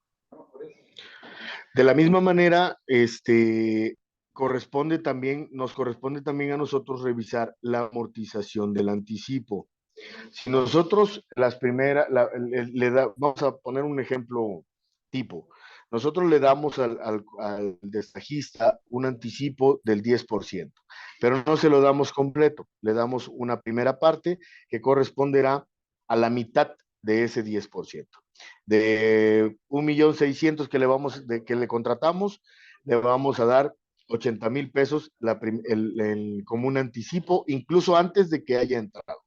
De la misma manera, nos corresponde también a nosotros revisar la amortización del anticipo. Si nosotros las primeras, vamos a poner un ejemplo tipo, nosotros le damos al destajista un anticipo del 10%, pero no se lo damos completo, le damos una primera parte que corresponderá a la mitad de ese 10%. De 1.600.000 que le contratamos, le vamos a dar 80,000 pesos como un anticipo, incluso antes de que haya entrado.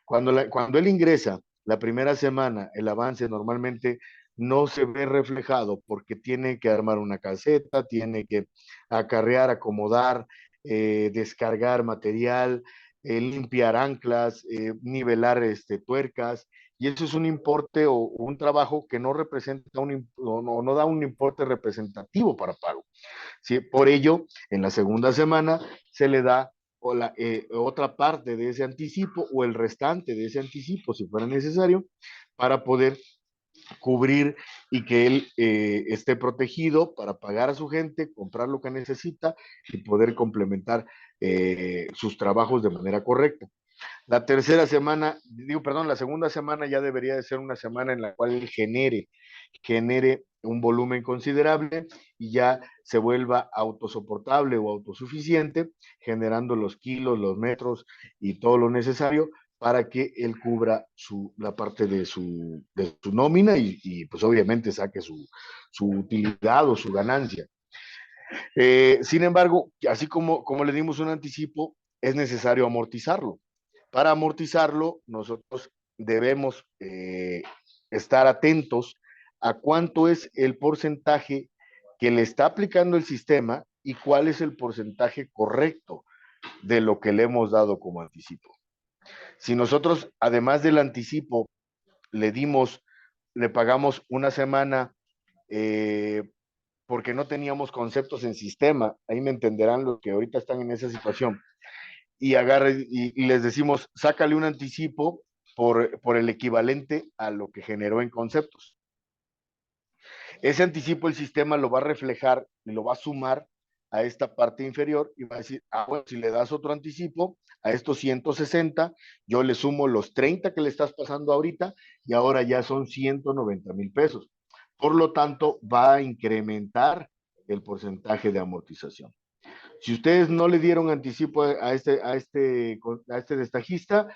Cuando él ingresa la primera semana, el avance normalmente no se ve reflejado porque tiene que armar una caseta, tiene que acarrear, acomodar, descargar material, limpiar anclas, nivelar tuercas, y eso es un importe o un trabajo que no representa no da un importe representativo para pago. ¿Sí? Por ello, en la segunda semana se le da otra parte de ese anticipo o el restante de ese anticipo, si fuera necesario, para poder cubrir y que él esté protegido para pagar a su gente, comprar lo que necesita y poder complementar sus trabajos de manera correcta. La tercera semana, perdón, la segunda semana ya debería de ser una semana en la cual él genere un volumen considerable y ya se vuelva autosoportable o autosuficiente, generando los kilos, los metros y todo lo necesario para que él cubra la parte de su nómina y pues obviamente saque su utilidad o su ganancia. Sin embargo, así como le dimos un anticipo, es necesario amortizarlo. Para amortizarlo, nosotros debemos estar atentos a cuánto es el porcentaje que le está aplicando el sistema y cuál es el porcentaje correcto de lo que le hemos dado como anticipo. Si nosotros, además del anticipo, le pagamos una semana porque no teníamos conceptos en sistema, ahí me entenderán los que ahorita están en esa situación, y les decimos, sácale un anticipo por el equivalente a lo que generó en conceptos. Ese anticipo el sistema lo va a reflejar y lo va a sumar a esta parte inferior y va a decir, bueno, si le das otro anticipo a estos 160, yo le sumo los 30 que le estás pasando ahorita y ahora ya son 190,000 pesos. Por lo tanto, va a incrementar el porcentaje de amortización. Si ustedes no le dieron anticipo a este destajista,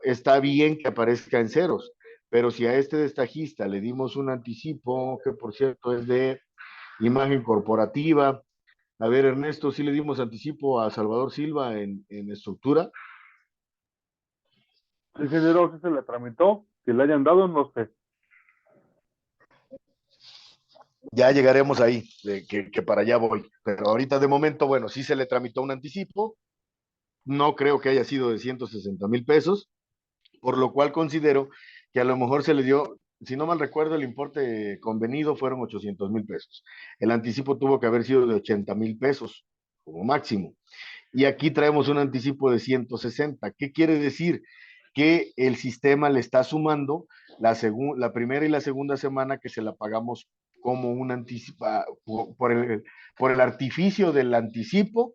está bien que aparezca en ceros, pero si a este destajista le dimos un anticipo, que por cierto es de imagen corporativa, a ver, Ernesto, si le dimos anticipo a Salvador Silva en estructura. Sí, ingeniero, si se le tramitó, que le hayan dado, no sé. Ya llegaremos ahí, que para allá voy. Pero ahorita de momento, bueno, sí se le tramitó un anticipo, no creo que haya sido de 160,000 pesos, por lo cual considero que a lo mejor se le dio, si no mal recuerdo, el importe convenido fueron 800,000 pesos. El anticipo tuvo que haber sido de 80,000 pesos como máximo. Y aquí traemos un anticipo de 160. ¿Qué quiere decir? Que el sistema le está sumando la primera y la segunda semana que se la pagamos como un anticipo, por el artificio del anticipo,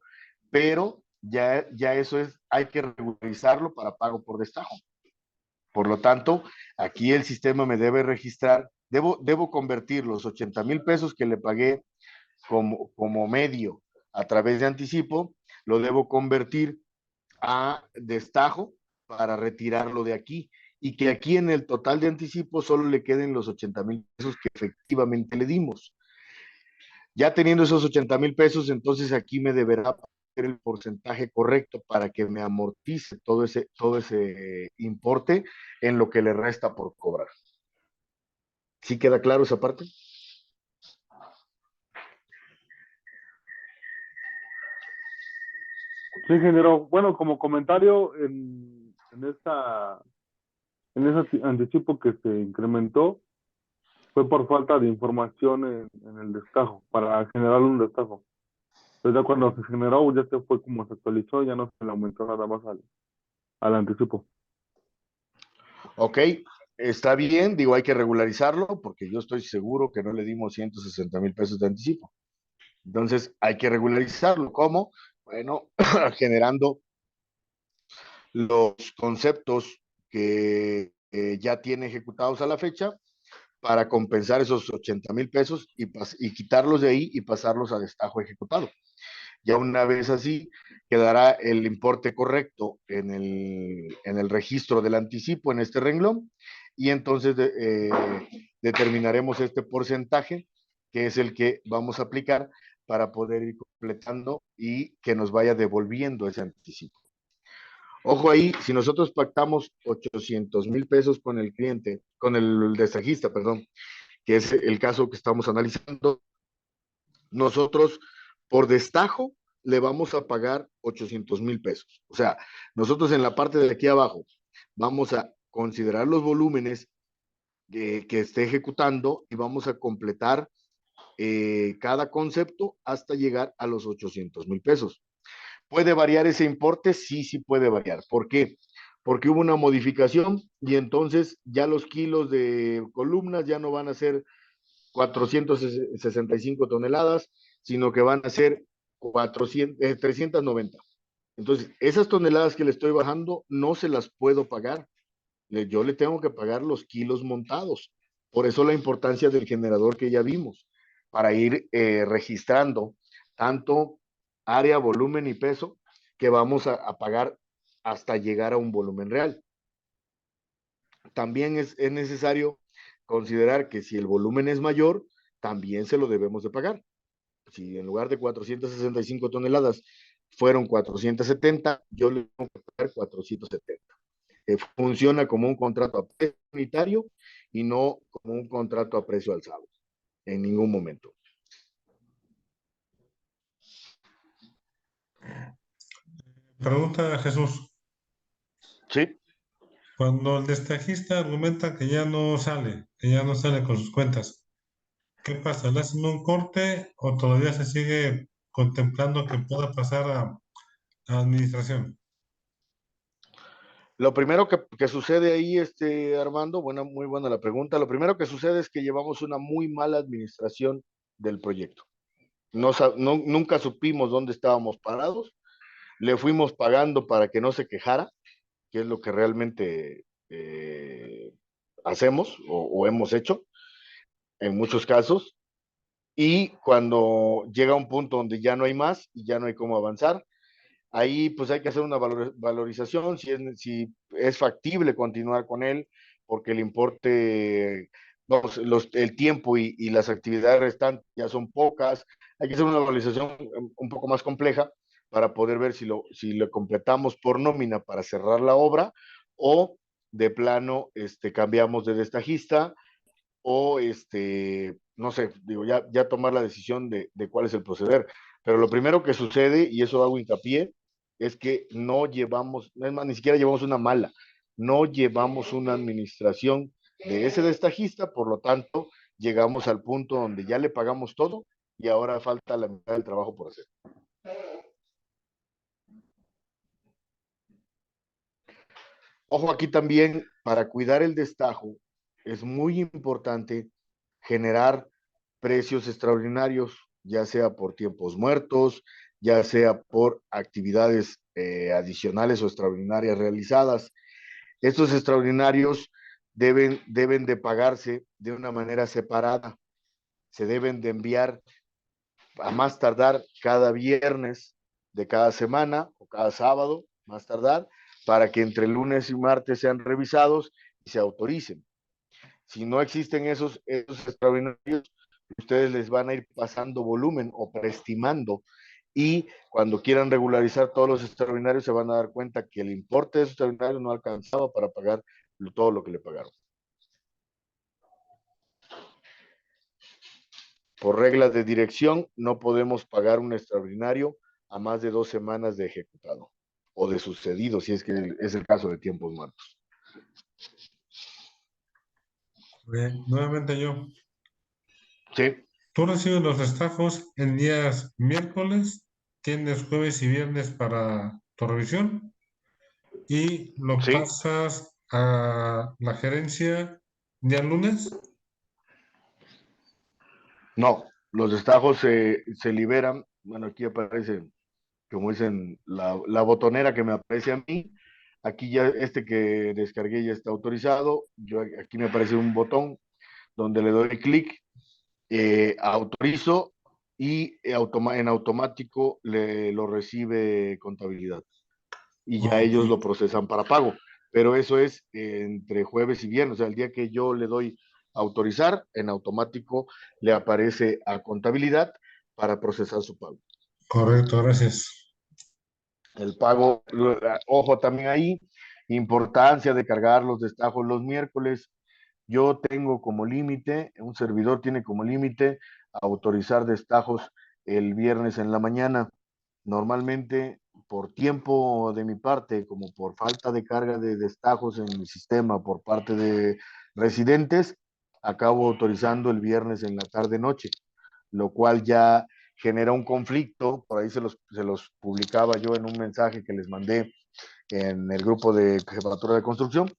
pero ya eso hay que regularizarlo para pago por destajo. Por lo tanto, aquí el sistema me debe registrar, debo convertir los 80,000 pesos que le pagué como medio a través de anticipo, lo debo convertir a destajo para retirarlo de aquí y que aquí en el total de anticipo solo le queden los 80,000 pesos que efectivamente le dimos. Ya teniendo esos 80,000 pesos, entonces aquí me deberá hacer el porcentaje correcto para que me amortice todo ese importe en lo que le resta por cobrar. ¿Sí queda claro esa parte? Sí, ingeniero, bueno, como comentario, en ese anticipo que se incrementó, fue por falta de información en el destajo, para generar un destajo. Entonces ya cuando se generó, ya se fue como se actualizó, ya no se le aumentó nada más al anticipo. Ok, está bien, digo, hay que regularizarlo porque yo estoy seguro que no le dimos 160,000 pesos de anticipo. Entonces, hay que regularizarlo. ¿Cómo? Bueno, generando los conceptos que ya tiene ejecutados a la fecha para compensar esos 80,000 pesos y quitarlos de ahí y pasarlos a destajo ejecutado. Ya una vez así, quedará el importe correcto en el registro del anticipo en este renglón y entonces determinaremos este porcentaje que es el que vamos a aplicar para poder ir completando y que nos vaya devolviendo ese anticipo. Ojo ahí, si nosotros pactamos 800,000 pesos con el cliente, con el desajista, perdón, que es el caso que estamos analizando, nosotros por destajo le vamos a pagar 800,000 pesos. O sea, nosotros en la parte de aquí abajo vamos a considerar los volúmenes que esté ejecutando y vamos a completar cada concepto hasta llegar a los 800,000 pesos. ¿Puede variar ese importe? Sí, sí puede variar. ¿Por qué? Porque hubo una modificación y entonces ya los kilos de columnas ya no van a ser 465 toneladas, sino que van a ser 390. Entonces, esas toneladas que le estoy bajando no se las puedo pagar. Yo le tengo que pagar los kilos montados. Por eso la importancia del generador que ya vimos, para ir registrando tanto área, volumen y peso que vamos a pagar hasta llegar a un volumen real. También es necesario considerar que si el volumen es mayor, también se lo debemos de pagar. Si en lugar de 465 toneladas fueron 470, yo le tengo que pagar 470. Funciona como un contrato a precio unitario y no como un contrato a precio alzado, en ningún momento. Pregunta Jesús. Sí. Cuando el destajista argumenta que ya no sale con sus cuentas, ¿qué pasa? ¿Le hacen un corte o todavía se sigue contemplando que pueda pasar a administración? Lo primero que sucede ahí, Armando, muy buena la pregunta. Lo primero que sucede es que llevamos una muy mala administración del proyecto. nunca supimos dónde estábamos parados, le fuimos pagando para que no se quejara, que es lo que realmente hacemos o hemos hecho en muchos casos, y cuando llega un punto donde ya no hay más y ya no hay cómo avanzar, ahí pues hay que hacer una valorización, si es factible continuar con él, porque el importe, vamos, el tiempo y las actividades restantes ya son pocas, hay que hacer una valorización un poco más compleja para poder ver si lo completamos por nómina para cerrar la obra o de plano cambiamos de destajista o no sé, digo, ya tomar la decisión de cuál es el proceder. Pero lo primero que sucede, y eso hago hincapié, es que no llevamos, es más, ni siquiera llevamos una mala, no llevamos una administración de ese destajista, por lo tanto, llegamos al punto donde ya le pagamos todo y ahora falta la mitad del trabajo por hacer. Ojo aquí también, para cuidar el destajo, es muy importante generar precios extraordinarios, ya sea por tiempos muertos, ya sea por actividades adicionales o extraordinarias realizadas. Estos extraordinarios deben de pagarse de una manera separada, se deben de enviar a más tardar cada viernes de cada semana o cada sábado, más tardar, para que entre lunes y martes sean revisados y se autoricen. Si no existen esos extraordinarios, ustedes les van a ir pasando volumen o preestimando y cuando quieran regularizar todos los extraordinarios se van a dar cuenta que el importe de esos extraordinarios no alcanzaba para pagar todo lo que le pagaron. Por reglas de dirección, no podemos pagar un extraordinario a más de 2 semanas de ejecutado o de sucedido, si es que es el caso de tiempos muertos. Nuevamente yo. Sí. Tú recibes los destajos en días miércoles, tienes jueves y viernes para tu revisión y lo Sí. pasas a la gerencia día lunes. No, los destajos se liberan, bueno, aquí aparece, como dicen, la botonera que me aparece a mí, aquí ya que descargué ya está autorizado, aquí me aparece un botón donde le doy clic, autorizo y en automático lo recibe contabilidad y ya Ok, ellos lo procesan para pago. Pero eso es entre jueves y viernes, o sea, el día que yo le doy autorizar, en automático le aparece a contabilidad para procesar su pago. correcto, gracias. El pago, ojo también ahí, importancia de cargar los destajos los miércoles. Yo tengo como límite, un servidor tiene como límite autorizar destajos el viernes en la mañana. Normalmente, por tiempo de mi parte, como por falta de carga de destajos en mi sistema por parte de residentes, acabo autorizando el viernes en la tarde-noche, lo cual ya genera un conflicto. Por ahí se los publicaba yo en un mensaje que les mandé en el grupo de jefatura de construcción,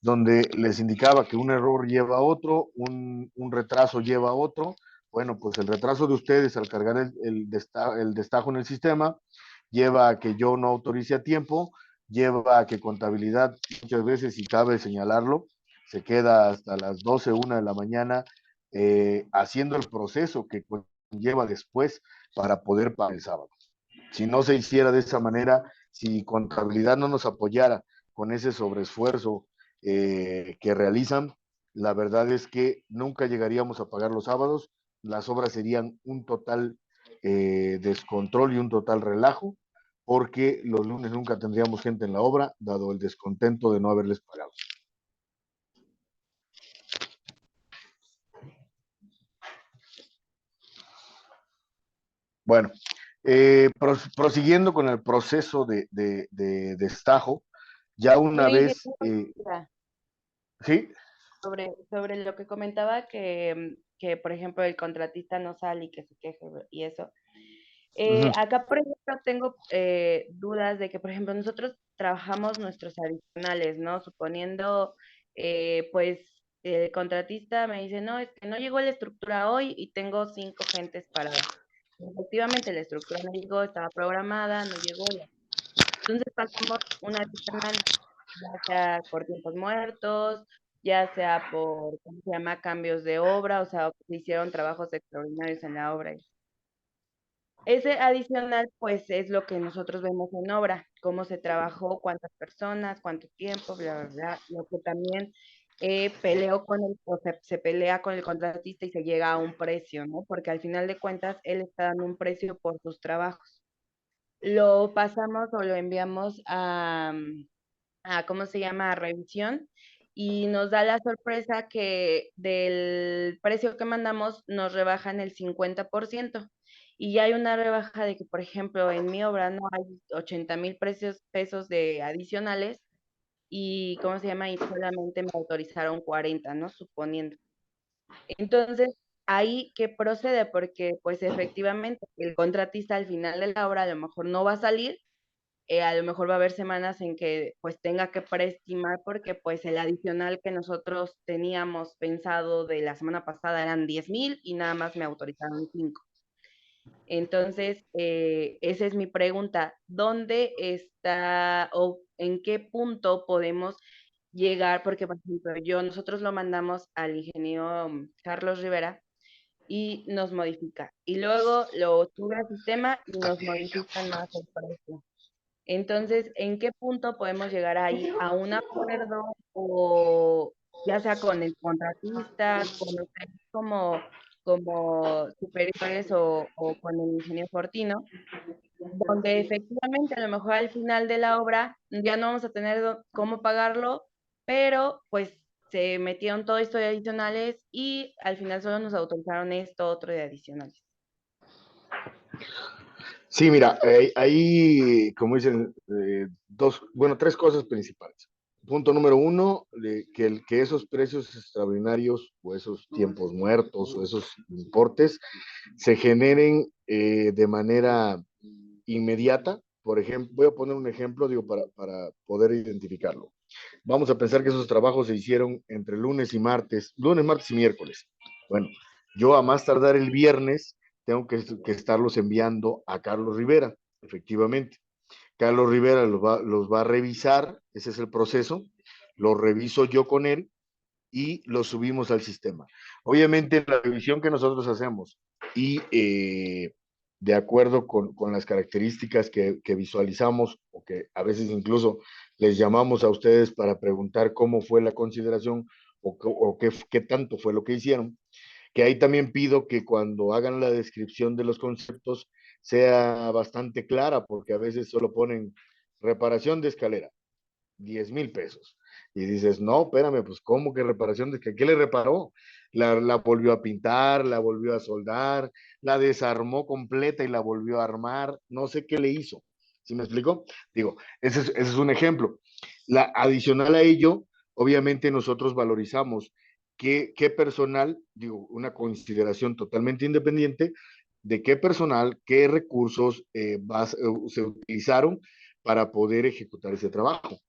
donde les indicaba que un error lleva a otro, un retraso lleva a otro. Bueno, pues el retraso de ustedes al cargar el destajo en el sistema lleva a que yo no autorice a tiempo, lleva a que contabilidad, muchas veces, y cabe señalarlo, se queda hasta las 12, 1 de la mañana haciendo el proceso que lleva después para poder pagar el sábado. Si no se hiciera de esa manera, si contabilidad no nos apoyara con ese sobreesfuerzo que realizan, la verdad es que nunca llegaríamos a pagar los sábados, las obras serían un total descontrol y un total relajo, porque los lunes nunca tendríamos gente en la obra, dado el descontento de no haberles pagado. Bueno, prosiguiendo con el proceso de destajo, ya una Yo, vez, ingeniero, ¿sí? sobre lo que comentaba que, por ejemplo, el contratista no sale y que se queje y eso. Acá, por ejemplo, tengo dudas de que, por ejemplo, nosotros trabajamos nuestros adicionales, ¿no? Suponiendo, pues, el contratista me dice, no, es que no llegó la estructura hoy y tengo 5 gentes paradas. efectivamente la estructura no llegó, estaba programada, no llegó. Entonces pasamos una adicional, ya sea por tiempos muertos, ya sea por, ¿cómo se llama?, cambios de obra, o sea, se hicieron trabajos extraordinarios en la obra. Ese adicional, pues, es lo que nosotros vemos en obra, cómo se trabajó, cuántas personas, cuánto tiempo, bla, bla, bla. Lo que también peleó con o sea, se pelea con el contratista y se llega a un precio, ¿no? Porque al final de cuentas, él está dando un precio por sus trabajos. Lo pasamos o lo enviamos a ¿cómo se llama?, a revisión, y nos da la sorpresa que del precio que mandamos nos rebajan el 50%. Y ya hay una rebaja de que, por ejemplo, en mi obra no hay 80,000 pesos de adicionales y, ¿cómo se llama?, y solamente me autorizaron 40, ¿no? Suponiendo. Entonces, ahí, ¿qué procede? Porque, pues, efectivamente, el contratista al final de la obra a lo mejor no va a salir, a lo mejor va a haber semanas en que pues tenga que preestimar porque pues el adicional que nosotros teníamos pensado de la semana pasada eran 10,000 y nada más me autorizaron 5. Entonces, esa es mi pregunta. ¿Dónde está o en qué punto podemos llegar? Porque, por ejemplo, nosotros lo mandamos al ingeniero Carlos Rivera y nos modifica. Y luego lo sube al sistema y nos modifican más el precio. Entonces, ¿en qué punto podemos llegar ahí a un acuerdo o ya sea con el contratista, con ustedes como superiores o con el ingeniero Fortino, donde efectivamente a lo mejor al final de la obra ya no vamos a tener cómo pagarlo, pero pues se metieron todo esto de adicionales y al final solo nos autorizaron esto otro de adicionales? Sí, mira, ahí, como dicen, tres cosas principales. Punto número uno, que esos precios extraordinarios o esos tiempos muertos o esos importes se generen de manera inmediata. Por ejemplo, voy a poner un ejemplo, digo, para poder identificarlo. Vamos a pensar que esos trabajos se hicieron entre lunes, martes y miércoles. Bueno, yo a más tardar el viernes tengo que estarlos enviando a Carlos Rivera, efectivamente. Carlos Rivera los va a revisar, ese es el proceso, lo reviso yo con él y lo subimos al sistema. Obviamente la revisión que nosotros hacemos y de acuerdo con las características que visualizamos o que a veces incluso les llamamos a ustedes para preguntar cómo fue la consideración o qué tanto fue lo que hicieron, que ahí también pido que cuando hagan la descripción de los conceptos sea bastante clara, porque a veces solo ponen reparación de escalera, 10,000 pesos. Y dices, no, espérame, pues ¿cómo que reparación de escalera? ¿Qué le reparó? La volvió a pintar, la volvió a soldar, la desarmó completa y la volvió a armar, no sé qué le hizo. ¿Sí me explico? Digo, ese es un ejemplo. Adicional a ello, obviamente nosotros valorizamos qué personal, digo, una consideración totalmente independiente de qué personal, qué recursos se utilizaron para poder ejecutar ese trabajo.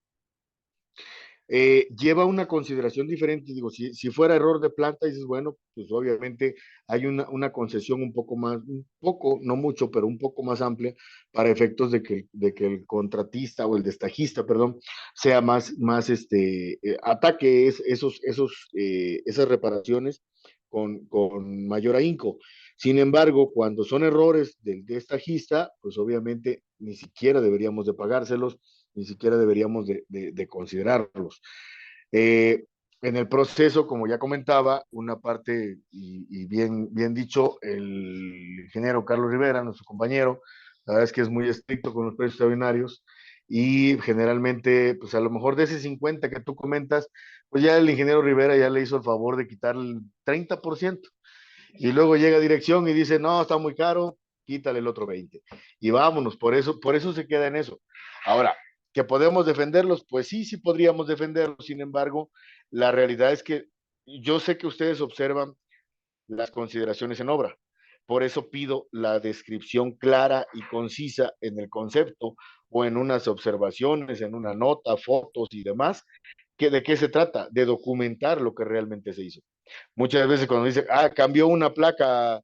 Lleva una consideración diferente. Digo, si fuera error de planta, dices, bueno, pues obviamente hay una concesión un poco, no mucho, pero un poco más amplia para efectos de que el contratista o el destajista, perdón, sea ataque esas reparaciones con mayor ahínco. Sin embargo, cuando son errores del destajista, pues obviamente ni siquiera deberíamos de pagárselos, ni siquiera deberíamos de considerarlos. Eh, en el proceso, como ya comentaba, una parte, y bien dicho, el ingeniero Carlos Rivera, nuestro compañero, la verdad es que es muy estricto con los precios extraordinarios y generalmente, pues a lo mejor de ese 50 que tú comentas, pues ya el ingeniero Rivera ya le hizo el favor de quitar el 30%. Y luego llega a dirección y dice, no, está muy caro, quítale el otro 20. Y vámonos, por eso se queda en eso. Ahora, ¿que podemos defenderlos? Pues sí podríamos defenderlos. Sin embargo, la realidad es que yo sé que ustedes observan las consideraciones en obra. Por eso pido la descripción clara y concisa en el concepto o en unas observaciones, en una nota, fotos y demás, ¿de qué se trata? De documentar lo que realmente se hizo. Muchas veces cuando dice, cambió una placa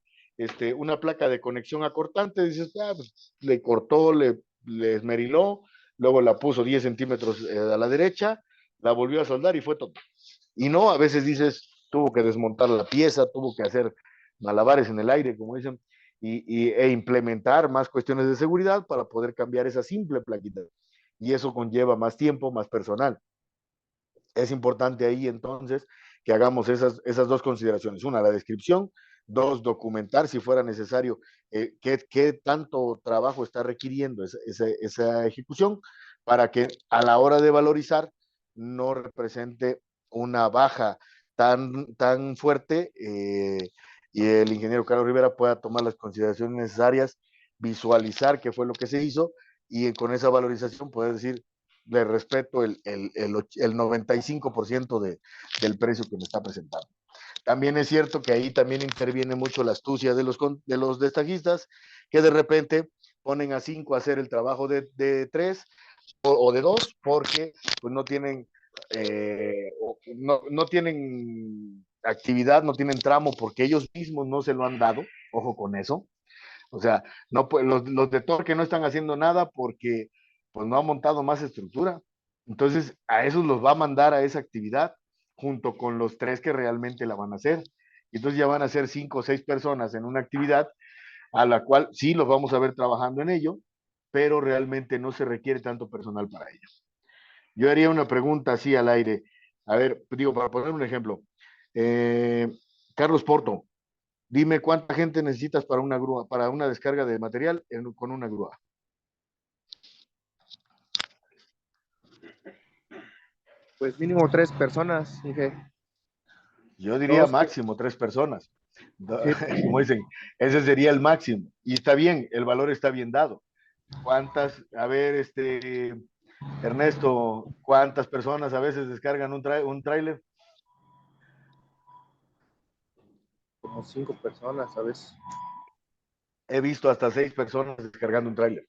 una placa de conexión acortante, dices, pues, le cortó, le esmeriló, luego la puso 10 centímetros a la derecha, la volvió a soldar y fue todo. Y no, a veces dices, tuvo que desmontar la pieza, tuvo que hacer malabares en el aire, como dicen, e implementar más cuestiones de seguridad para poder cambiar esa simple plaquita. Y eso conlleva más tiempo, más personal. Es importante ahí entonces que hagamos esas dos consideraciones. Una, la descripción. Dos, documentar si fuera necesario qué tanto trabajo está requiriendo esa ejecución para que a la hora de valorizar no represente una baja tan fuerte y el ingeniero Carlos Rivera pueda tomar las consideraciones necesarias, visualizar qué fue lo que se hizo y con esa valorización poder decir, le respeto el 95% del precio que me está presentando. También es cierto que ahí también interviene mucho la astucia de los destajistas, que de repente ponen a 5 a hacer el trabajo de 3 o de 2, porque pues no tienen, no tienen actividad, no tienen tramo, porque ellos mismos no se lo han dado, ojo con eso. O sea, no, los de Torque no están haciendo nada porque pues no han montado más estructura. Entonces, a esos los va a mandar a esa actividad junto con los 3 que realmente la van a hacer. Entonces ya van a ser 5 o 6 personas en una actividad a la cual sí los vamos a ver trabajando en ello, pero realmente no se requiere tanto personal para ello. Yo haría una pregunta así al aire. A ver, digo, para poner un ejemplo. Eh, Carlos Porto, dime cuánta gente necesitas para una grúa, para una descarga de material con una grúa. Pues mínimo 3 personas, dije. Yo diría Dos que... máximo 3 personas. Sí. Como dicen, ese sería el máximo. Y está bien, el valor está bien dado. ¿Cuántas, a ver, Ernesto, cuántas personas a veces descargan un tráiler? Como 5 personas, ¿sabes? He visto hasta 6 personas descargando un tráiler.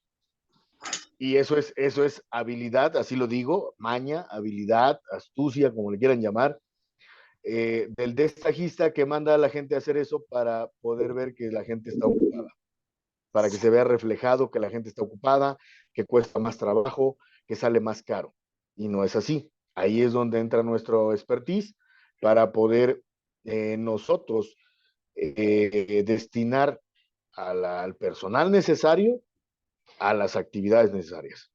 Y eso es habilidad, así lo digo, maña, habilidad, astucia, como le quieran llamar, del destajista que manda a la gente a hacer eso para poder ver que la gente está ocupada, para que se vea reflejado que la gente está ocupada, que cuesta más trabajo, que sale más caro. Y no es así. Ahí es donde entra nuestro expertise para poder nosotros destinar al personal necesario a las actividades necesarias.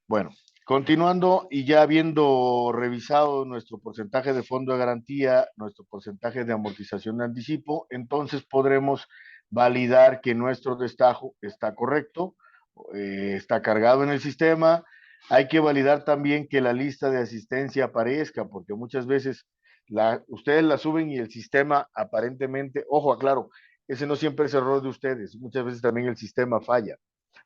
Bueno, continuando y ya habiendo revisado nuestro porcentaje de fondo de garantía, nuestro porcentaje de amortización de anticipo, entonces podremos validar que nuestro destajo está correcto, está cargado en el sistema. Hay que validar también que la lista de asistencia aparezca, porque muchas veces ustedes la suben y el sistema aparentemente, ojo, aclaro, ese no siempre es error de ustedes, muchas veces también el sistema falla.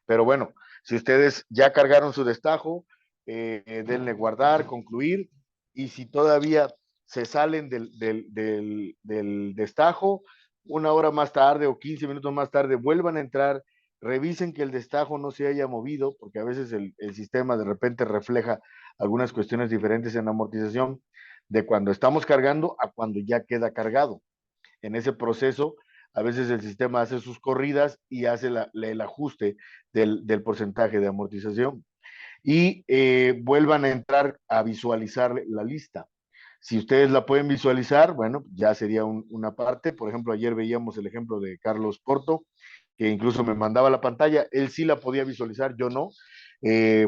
Pero bueno, si ustedes ya cargaron su destajo, denle guardar, concluir, y si todavía se salen del destajo, una hora más tarde o 15 minutos más tarde, vuelvan a entrar, revisen que el destajo no se haya movido, porque a veces el sistema de repente refleja algunas cuestiones diferentes en la amortización de cuando estamos cargando a cuando ya queda cargado. En ese proceso, a veces el sistema hace sus corridas y hace el ajuste del porcentaje de amortización. Y vuelvan a entrar a visualizar la lista. Si ustedes la pueden visualizar, bueno, ya sería una parte. Por ejemplo, ayer veíamos el ejemplo de Carlos Porto, que incluso me mandaba la pantalla. Él sí la podía visualizar, yo no.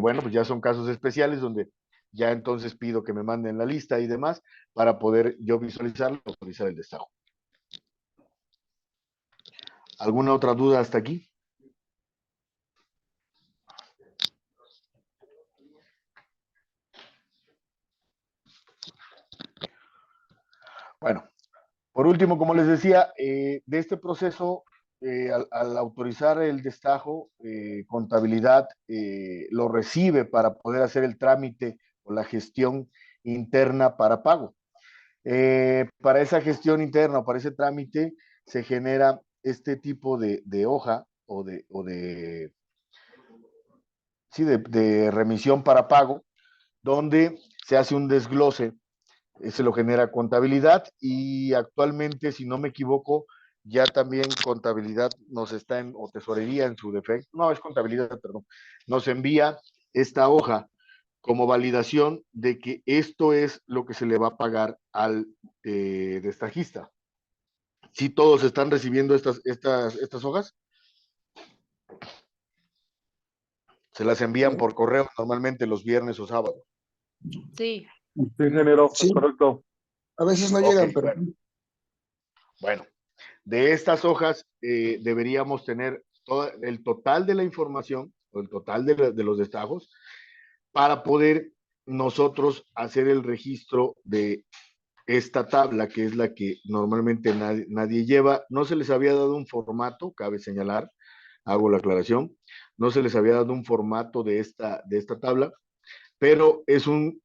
Bueno, pues ya son casos especiales donde ya entonces pido que me manden la lista y demás para poder yo visualizarlo y autorizar el destajo. ¿Alguna otra duda hasta aquí? Bueno, por último, como les decía, de este proceso, al autorizar el destajo, contabilidad lo recibe para poder hacer el trámite o la gestión interna para pago. Para esa gestión interna, para ese trámite, se genera este tipo de hoja o de sí, de remisión para pago, donde se hace un desglose, se lo genera contabilidad y actualmente, si no me equivoco, ya también contabilidad nos está o tesorería en su defecto, no, es contabilidad, perdón, nos envía esta hoja como validación de que esto es lo que se le va a pagar al destajista. Si todos están recibiendo estas hojas, se las envían por correo normalmente los viernes o sábados. Sí, Sí, ingeniero, Sí. es correcto. A veces no Ok, llegan, pero bueno, de estas hojas deberíamos tener todo el total de la información, o el total de los destajos, para poder nosotros hacer el registro de esta tabla, que es la que normalmente nadie lleva. No se les había dado un formato, cabe señalar, hago la aclaración, no se les había dado un formato de esta tabla, pero es un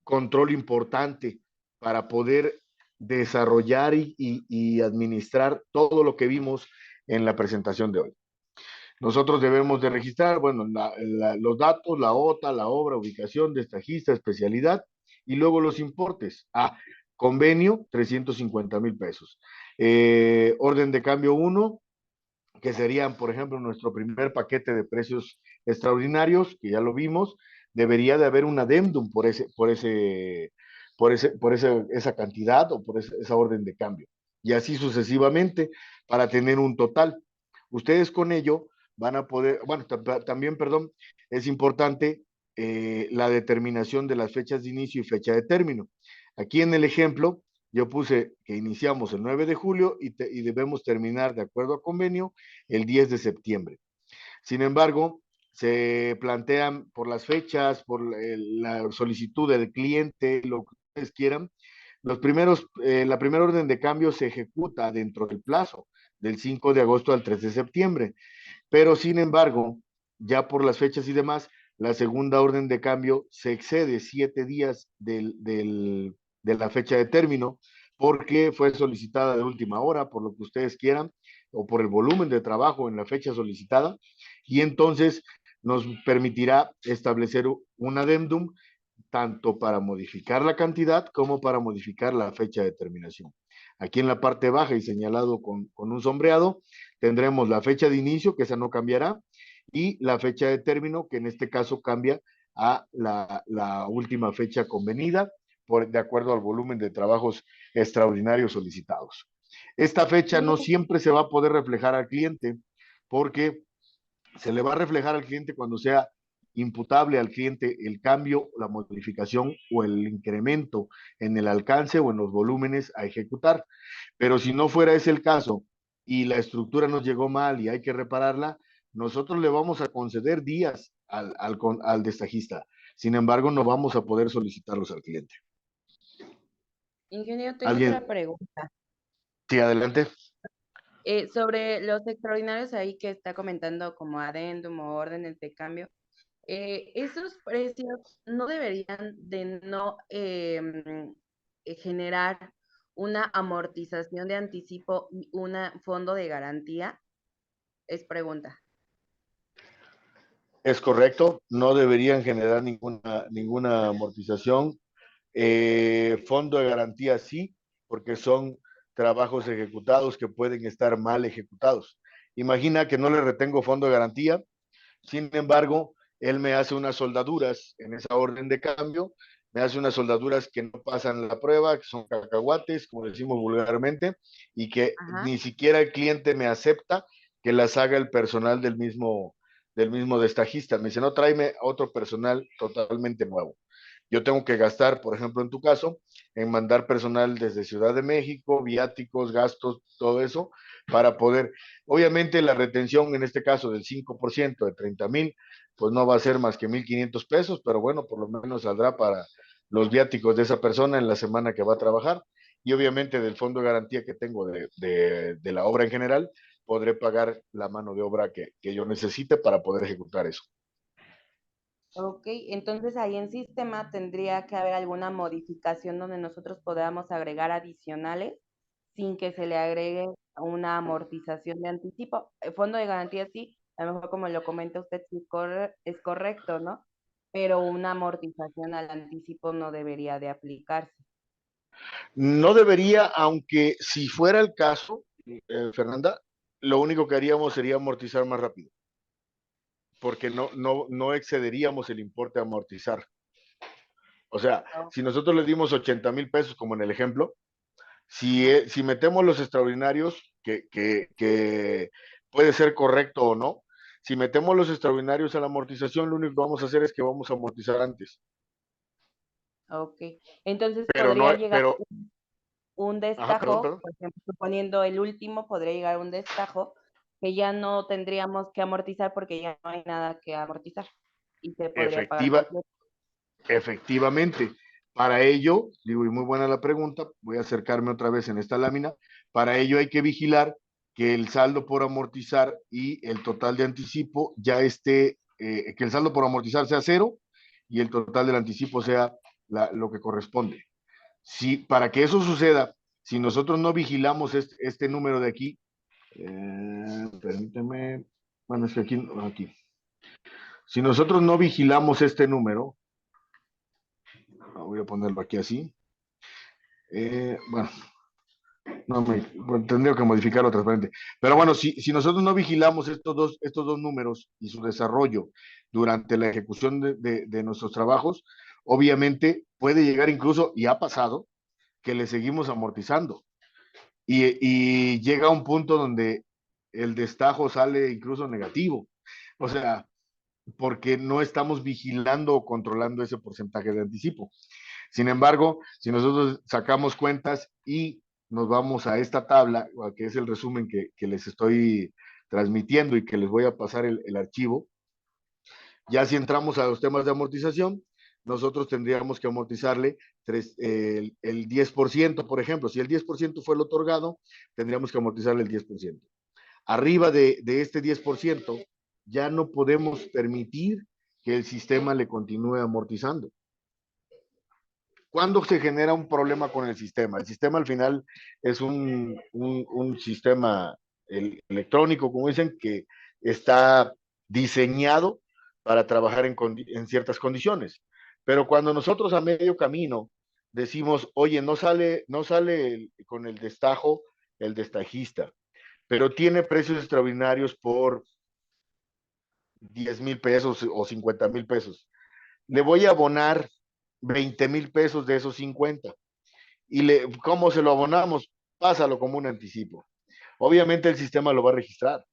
control importante para poder desarrollar y administrar todo lo que vimos en la presentación de hoy. Nosotros debemos de registrar, bueno, los datos, la OTA, la obra, ubicación, destajista, especialidad y luego los importes. Convenio, 350,000 pesos. Orden de cambio 1, que serían, por ejemplo, nuestro primer paquete de precios extraordinarios, que ya lo vimos, debería de haber un adendum esa cantidad o por esa orden de cambio. Y así sucesivamente para tener un total. Ustedes con ello van a poder, bueno, también, perdón, es importante la determinación de las fechas de inicio y fecha de término. Aquí en el ejemplo, yo puse que iniciamos el 9 de julio y debemos terminar de acuerdo a convenio el 10 de septiembre. Sin embargo, se plantean por las fechas, por la solicitud del cliente, lo que ustedes quieran, la primera orden de cambio se ejecuta dentro del plazo, del 5 de agosto al 3 de septiembre. Pero sin embargo, ya por las fechas y demás, la segunda orden de cambio se excede 7 días de la fecha de término porque fue solicitada de última hora, por lo que ustedes quieran, o por el volumen de trabajo en la fecha solicitada, y entonces nos permitirá establecer un adendum tanto para modificar la cantidad como para modificar la fecha de terminación. Aquí en la parte baja y señalado con un sombreado, tendremos la fecha de inicio, que esa no cambiará, y la fecha de término, que en este caso cambia a la última fecha convenida, de acuerdo al volumen de trabajos extraordinarios solicitados. Esta fecha no siempre se va a poder reflejar al cliente, porque se le va a reflejar al cliente cuando sea imputable al cliente el cambio, la modificación o el incremento en el alcance o en los volúmenes a ejecutar. Pero si no fuera ese el caso y la estructura nos llegó mal y hay que repararla, nosotros le vamos a conceder días al destajista. Sin embargo, no vamos a poder solicitarlos al cliente. ingeniero, tengo ¿Alguien? otra pregunta. Sí, adelante. Sobre los extraordinarios ahí que está comentando como adendum o órdenes de cambio, esos precios no deberían de no generar una amortización de anticipo y un fondo de garantía, es pregunta. Es correcto, no deberían generar ninguna amortización. Fondo de garantía sí, porque son trabajos ejecutados que pueden estar mal ejecutados. Imagina que no le retengo fondo de garantía, sin embargo, él me hace unas soldaduras en esa orden de cambio, me hace unas soldaduras que no pasan la prueba, que son cacahuates, como decimos vulgarmente, y que Ajá. ni siquiera el cliente me acepta que las haga el personal del mismo destajista. Me dice, no, tráeme otro personal totalmente nuevo. Yo tengo que gastar, por ejemplo, en tu caso, en mandar personal desde Ciudad de México, viáticos, gastos, todo eso, para poder, obviamente la retención en este caso del 5% de 30,000, pues no va a ser más que 1,500 pesos, pero bueno, por lo menos saldrá para los viáticos de esa persona en la semana que va a trabajar. Y obviamente del fondo de garantía que tengo de la obra en general, podré pagar la mano de obra que yo necesite para poder ejecutar eso. Ok, entonces ahí en sistema tendría que haber alguna modificación donde nosotros podamos agregar adicionales sin que se le agregue una amortización de anticipo. El fondo de garantía sí, a lo mejor como lo comenta usted, sí es correcto, ¿no? Pero una amortización al anticipo no debería de aplicarse. No debería, aunque si fuera el caso, Fernanda, lo único que haríamos sería amortizar más rápido, porque no excederíamos el importe a amortizar. O sea, ¿No? si nosotros le dimos 80,000 pesos, como en el ejemplo, si metemos los extraordinarios, que puede ser correcto o no, si metemos los extraordinarios a la amortización, lo único que vamos a hacer es que vamos a amortizar antes. Ok. Entonces Pero no, podría llegar pero, un ajá, perdón, destajo, perdón. por ejemplo, suponiendo el último, podría llegar un destajo que ya no tendríamos que amortizar porque ya no hay nada que amortizar y se podría pagar Efectiva, completo. efectivamente. Para ello, digo, y muy buena la pregunta, voy a acercarme otra vez en esta lámina. Para ello hay que vigilar que el saldo por amortizar y el total de anticipo ya esté, que el saldo por amortizar sea cero y el total del anticipo sea lo que corresponde. Si, para que eso suceda, si nosotros no vigilamos este número de aquí, permíteme, bueno, es que aquí. Si nosotros no vigilamos este número, voy a ponerlo aquí así, bueno, bueno, tendría que modificarlo transparente. Pero bueno, si nosotros no vigilamos estos dos números y su desarrollo durante la ejecución de nuestros trabajos, obviamente puede llegar incluso, y ha pasado, que le seguimos amortizando. Y llega a un punto donde el destajo sale incluso negativo. O sea, porque no estamos vigilando o controlando ese porcentaje de anticipo. Sin embargo, si nosotros sacamos cuentas y nos vamos a esta tabla, que es el resumen que les estoy transmitiendo y que les voy a pasar el archivo, ya si entramos a los temas de amortización, nosotros tendríamos que amortizarle el 10%, por ejemplo. Si el 10% fue el otorgado, tendríamos que amortizarle el 10%. Arriba de este 10%, ya no podemos permitir que el sistema le continúe amortizando. ¿Cuándo se genera un problema con el sistema? El sistema al final es un sistema electrónico, como dicen, que está diseñado para trabajar en ciertas condiciones. Pero cuando nosotros a medio camino decimos, oye, no sale con el destajo el destajista, pero tiene precios extraordinarios por 10,000 pesos o 50,000 pesos. Le voy a abonar 20,000 pesos de esos 50. ¿Cómo se lo abonamos? Pásalo como un anticipo. Obviamente el sistema lo va a registrar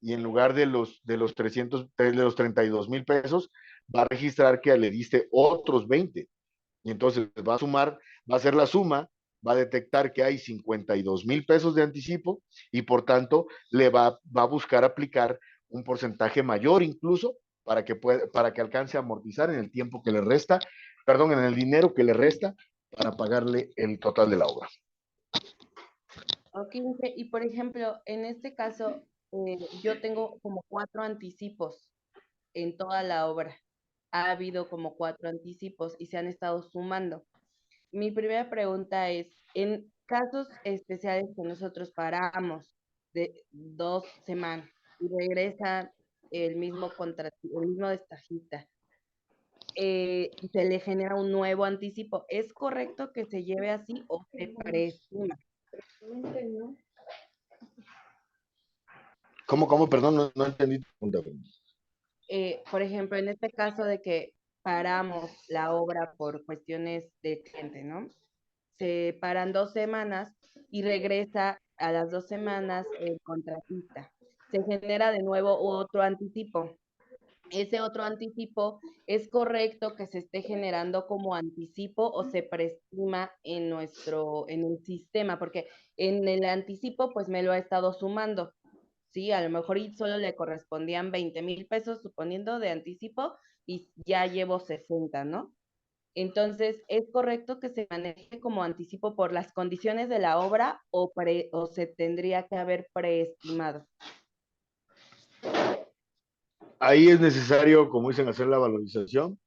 y en lugar de los 32,000 pesos, va a registrar que le diste otros 20. Y entonces va a sumar, va a hacer la suma, va a detectar que hay 52,000 pesos de anticipo y por tanto va a buscar aplicar un porcentaje mayor incluso para que alcance a amortizar en el tiempo que le resta, perdón, en el dinero que le resta para pagarle el total de la obra. Ok, y por ejemplo, en este caso, yo tengo como 4 anticipos en toda la obra. Ha habido como 4 anticipos y se han estado sumando. Mi primera pregunta es, en casos especiales que nosotros paramos de 2 semanas y regresa el mismo el mismo destajista, y se le genera un nuevo anticipo, ¿es correcto que se lleve así o se preestima? ¿Cómo? Perdón, no entendí tu pregunta. Por ejemplo, en este caso de que paramos la obra por cuestiones de cliente, ¿no? Se paran 2 semanas y regresa a las 2 semanas el contratista. Se genera de nuevo otro anticipo. Ese otro anticipo, ¿es correcto que se esté generando como anticipo o se preestima en en el sistema? Porque en el anticipo, pues me lo ha estado sumando. Sí, a lo mejor y solo le correspondían 20,000 pesos, suponiendo, de anticipo, y ya llevo 60, ¿no? Entonces, ¿es correcto que se maneje como anticipo por las condiciones de la obra o se tendría que haber preestimado? Ahí es necesario, como dicen, hacer la valorización.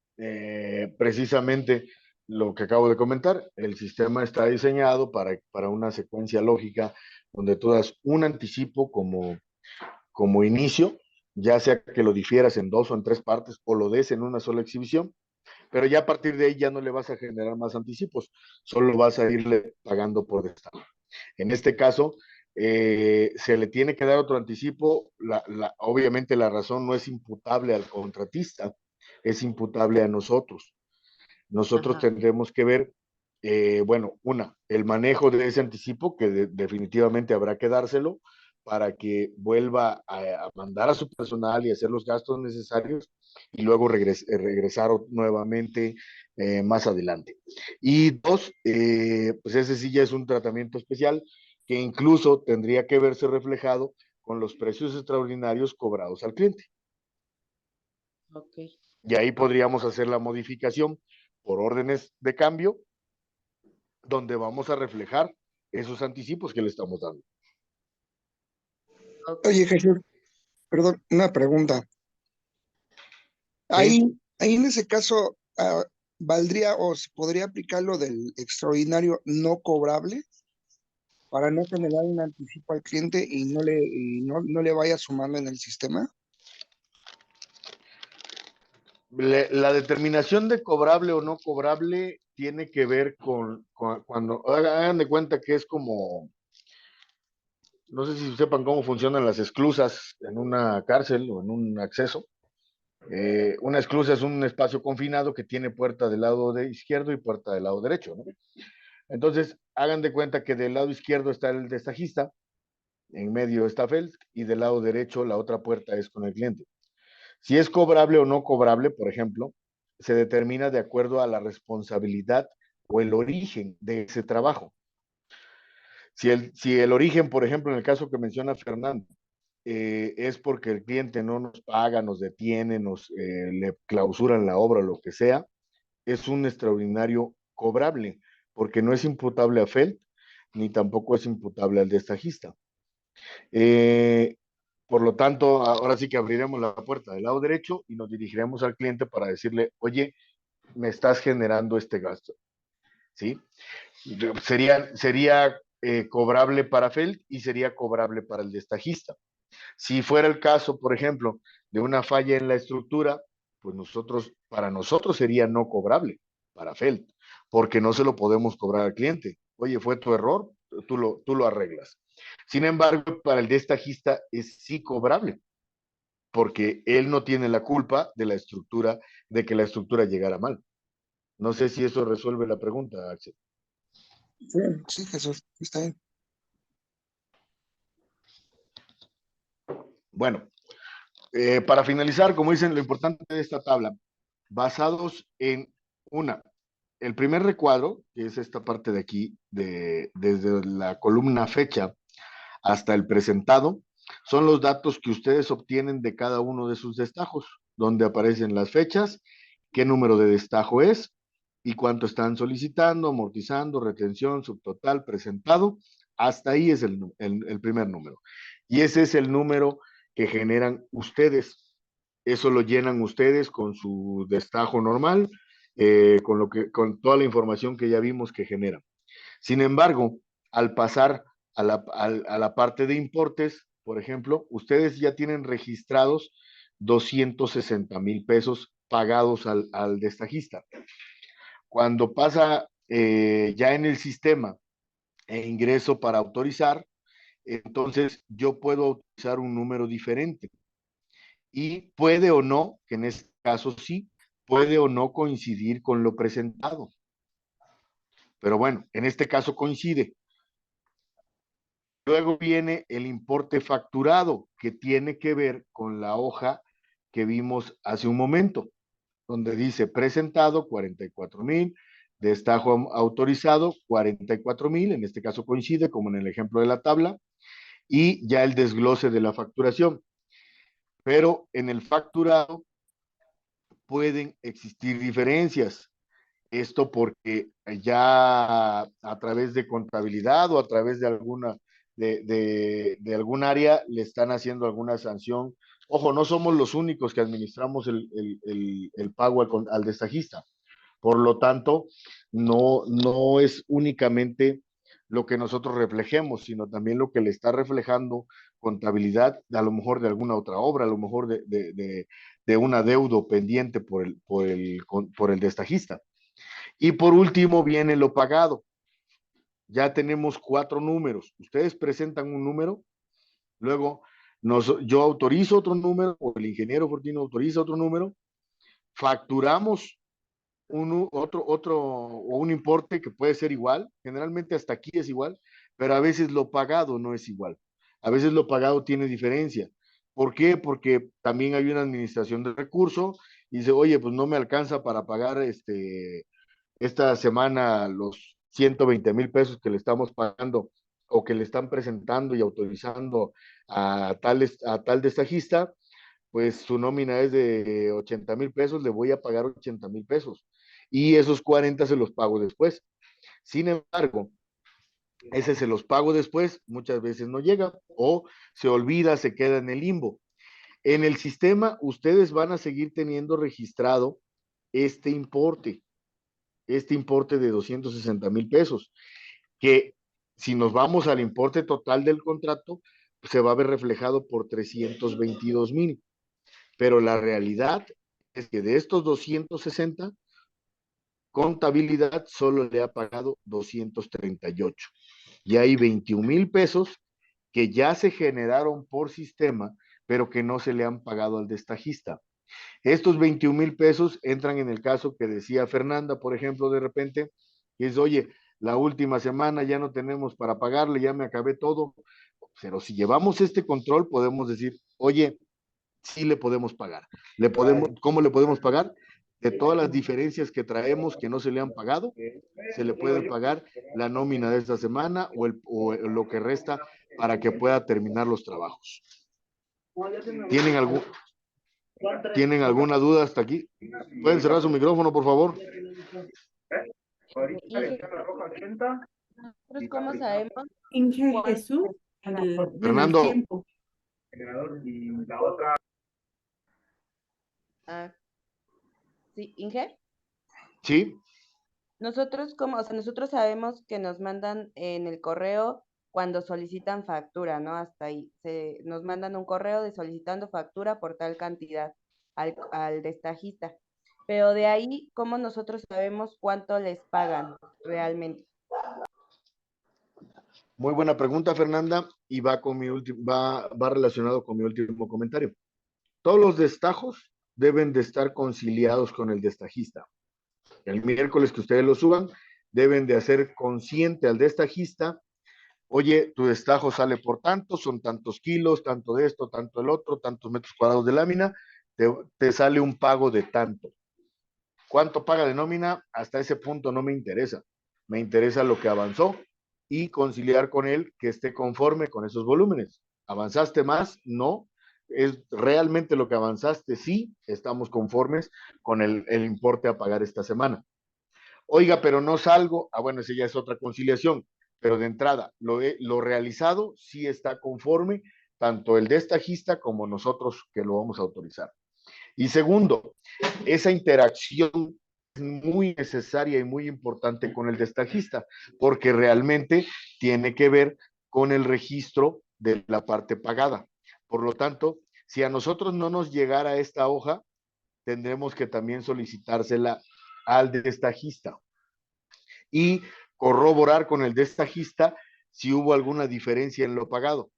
Precisamente lo que acabo de comentar, el sistema está diseñado para una secuencia lógica donde tú das un anticipo como inicio ya sea que lo difieras en 2 o en 3 partes o lo des en una sola exhibición, pero ya a partir de ahí ya no le vas a generar más anticipos, solo vas a irle pagando por destajo. En este caso, se le tiene que dar otro anticipo, obviamente la razón no es imputable al contratista, es imputable a nosotros. Nosotros Ajá. tendremos que ver, bueno, el manejo de ese anticipo, que definitivamente habrá que dárselo para que vuelva a mandar a su personal y hacer los gastos necesarios y luego regresar nuevamente más adelante. Y 2, pues ese sí ya es un tratamiento especial que incluso tendría que verse reflejado con los precios extraordinarios cobrados al cliente. Ok. Y ahí podríamos hacer la modificación por órdenes de cambio, donde vamos a reflejar esos anticipos que le estamos dando. Ok. Oye, Jesús, perdón, una pregunta. ¿Sí? Ahí en ese caso, ¿valdría o se podría aplicar lo del extraordinario no cobrable para no generar un anticipo al cliente y no le vaya sumando en el sistema? La determinación de cobrable o no cobrable tiene que ver con cuando hagan de cuenta que es como, no sé si sepan cómo funcionan las esclusas en una cárcel o en un acceso. Una esclusa es un espacio confinado que tiene puerta del lado izquierdo y puerta del lado derecho, ¿no? Entonces, hagan de cuenta que del lado izquierdo está el destajista, en medio está Feld y del lado derecho la otra puerta es con el cliente. Si es cobrable o no cobrable, por ejemplo, se determina de acuerdo a la responsabilidad o el origen de ese trabajo. Si el origen, por ejemplo, en el caso que menciona Fernando, es porque el cliente no nos paga, nos detiene, le clausuran la obra o lo que sea, es un extraordinario cobrable, porque no es imputable a Feld, ni tampoco es imputable al destajista. Eh, por lo tanto, ahora sí que abriremos la puerta del lado derecho y nos dirigiremos al cliente para decirle, oye, me estás generando este gasto, ¿sí? Sería cobrable para Feld y sería cobrable para el destajista. Si fuera el caso, por ejemplo, de una falla en la estructura, pues para nosotros sería no cobrable para Feld, porque no se lo podemos cobrar al cliente. Oye, fue tu error, tú lo arreglas. Sin embargo, para el destajista es sí cobrable, porque él no tiene la culpa de la estructura, de que la estructura llegara mal. No sé si eso resuelve la pregunta, Axel. Sí, sí, Jesús, está bien. Bueno, para finalizar, como dicen, lo importante de esta tabla, basados en el primer recuadro, que es esta parte de aquí, desde la columna fecha hasta el presentado, son los datos que ustedes obtienen de cada uno de sus destajos, donde aparecen las fechas, qué número de destajo es y cuánto están solicitando, amortizando, retención, subtotal, presentado. Hasta ahí es el primer número. Y ese es el número que generan ustedes. Eso lo llenan ustedes con su destajo normal, con toda la información que ya vimos que generan. Sin embargo, al pasar a la parte de importes, por ejemplo, ustedes ya tienen registrados 260,000 pesos pagados al destajista. Cuando pasa ya en el sistema e ingreso para autorizar, entonces yo puedo autorizar un número diferente y puede o no, que en este caso sí, puede o no coincidir con lo presentado. Pero bueno, en este caso coincide. Luego viene el importe facturado, que tiene que ver con la hoja que vimos hace un momento, donde dice presentado 44,000, destajo autorizado 44,000, en este caso coincide como en el ejemplo de la tabla, y ya el desglose de la facturación. Pero en el facturado pueden existir diferencias. Esto porque ya a través de contabilidad o a través de algún área le están haciendo alguna sanción. Ojo, no somos los únicos que administramos el pago al destajista. Por lo tanto, no es únicamente lo que nosotros reflejemos, sino también lo que le está reflejando contabilidad, a lo mejor de alguna otra obra, a lo mejor de un adeudo pendiente por el destajista. Y por último viene lo pagado. Ya tenemos 4 números. Ustedes presentan un número, luego yo autorizo otro número, o el ingeniero Fortino autoriza otro número, facturamos o un importe que puede ser igual, generalmente hasta aquí es igual, pero a veces lo pagado no es igual. A veces lo pagado tiene diferencia. ¿Por qué? Porque también hay una administración de recursos y dice, oye, pues no me alcanza para pagar esta semana los 120,000 pesos que le estamos pagando o que le están presentando y autorizando a tal destajista, pues su nómina es de 80,000 pesos, le voy a pagar 80,000 pesos. Y esos 40 se los pago después. Sin embargo, ese se los pago después, muchas veces no llega o se olvida, se queda en el limbo. En el sistema, ustedes van a seguir teniendo registrado este importe de 260,000 pesos, que si nos vamos al importe total del contrato, se va a ver reflejado por 322,000. Pero la realidad es que de estos 260, contabilidad solo le ha pagado 238. Y hay 21,000 pesos que ya se generaron por sistema, pero que no se le han pagado al destajista. Estos 21,000 pesos entran en el caso que decía Fernanda, por ejemplo, de repente, y es, oye, la última semana ya no tenemos para pagarle, ya me acabé todo. Pero si llevamos este control, podemos decir, oye, sí le podemos pagar. ¿Cómo le podemos pagar? De todas las diferencias que traemos que no se le han pagado, se le puede pagar la nómina de esta semana o lo que resta para que pueda terminar los trabajos. ¿Tienen alguna duda hasta aquí? ¿Pueden cerrar su micrófono, por favor? ¿Nosotros cómo sabemos Inge cuánto Jesús, van a bueno, el Fernando. tiempo. Sí, Inge? Sí. Nosotros nosotros sabemos que nos mandan en el correo cuando solicitan factura, ¿no? Hasta ahí. Nos mandan un correo de solicitando factura por tal cantidad al destajista. Pero de ahí, ¿cómo nosotros sabemos cuánto les pagan realmente? Muy buena pregunta, Fernanda, y va relacionado con mi último comentario. Todos los destajos deben de estar conciliados con el destajista. El miércoles que ustedes lo suban, deben de hacer consciente al destajista, oye, tu destajo sale por tanto, son tantos kilos, tanto de esto, tanto el otro, tantos metros cuadrados de lámina, te sale un pago de tanto. ¿Cuánto paga de nómina? Hasta ese punto no me interesa. Me interesa lo que avanzó y conciliar con él que esté conforme con esos volúmenes. ¿Avanzaste más? No. ¿Es realmente lo que avanzaste? Sí, estamos conformes con el importe a pagar esta semana. Oiga, pero no salgo. Bueno, esa ya es otra conciliación. Pero de entrada, lo realizado sí está conforme, tanto el destajista como nosotros que lo vamos a autorizar. Y segundo, esa interacción es muy necesaria y muy importante con el destajista, porque realmente tiene que ver con el registro de la parte pagada. Por lo tanto, si a nosotros no nos llegara esta hoja, tendremos que también solicitársela al destajista y corroborar con el destajista si hubo alguna diferencia en lo pagado.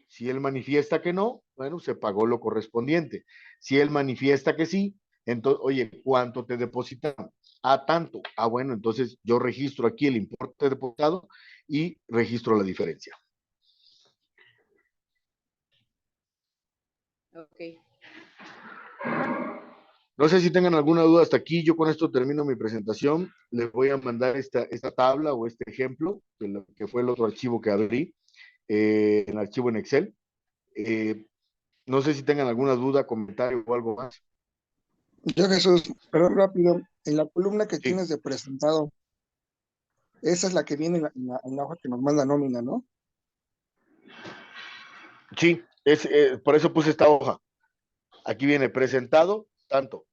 Si él manifiesta que no, bueno, se pagó lo correspondiente. Si él manifiesta que sí, entonces, oye, ¿cuánto te depositaron? Tanto. Bueno, entonces yo registro aquí el importe depositado y registro la diferencia. Ok. No sé si tengan alguna duda hasta aquí. Yo con esto termino mi presentación. Les voy a mandar esta tabla o este ejemplo, que fue el otro archivo que abrí, el archivo en Excel. No sé si tengan alguna duda, comentario o algo más. Yo, Jesús, pero rápido, en la columna que Sí. tienes de presentado, esa es la que viene en la hoja que nos manda nómina, ¿no? Sí, por eso puse esta hoja. Aquí viene presentado, tanto.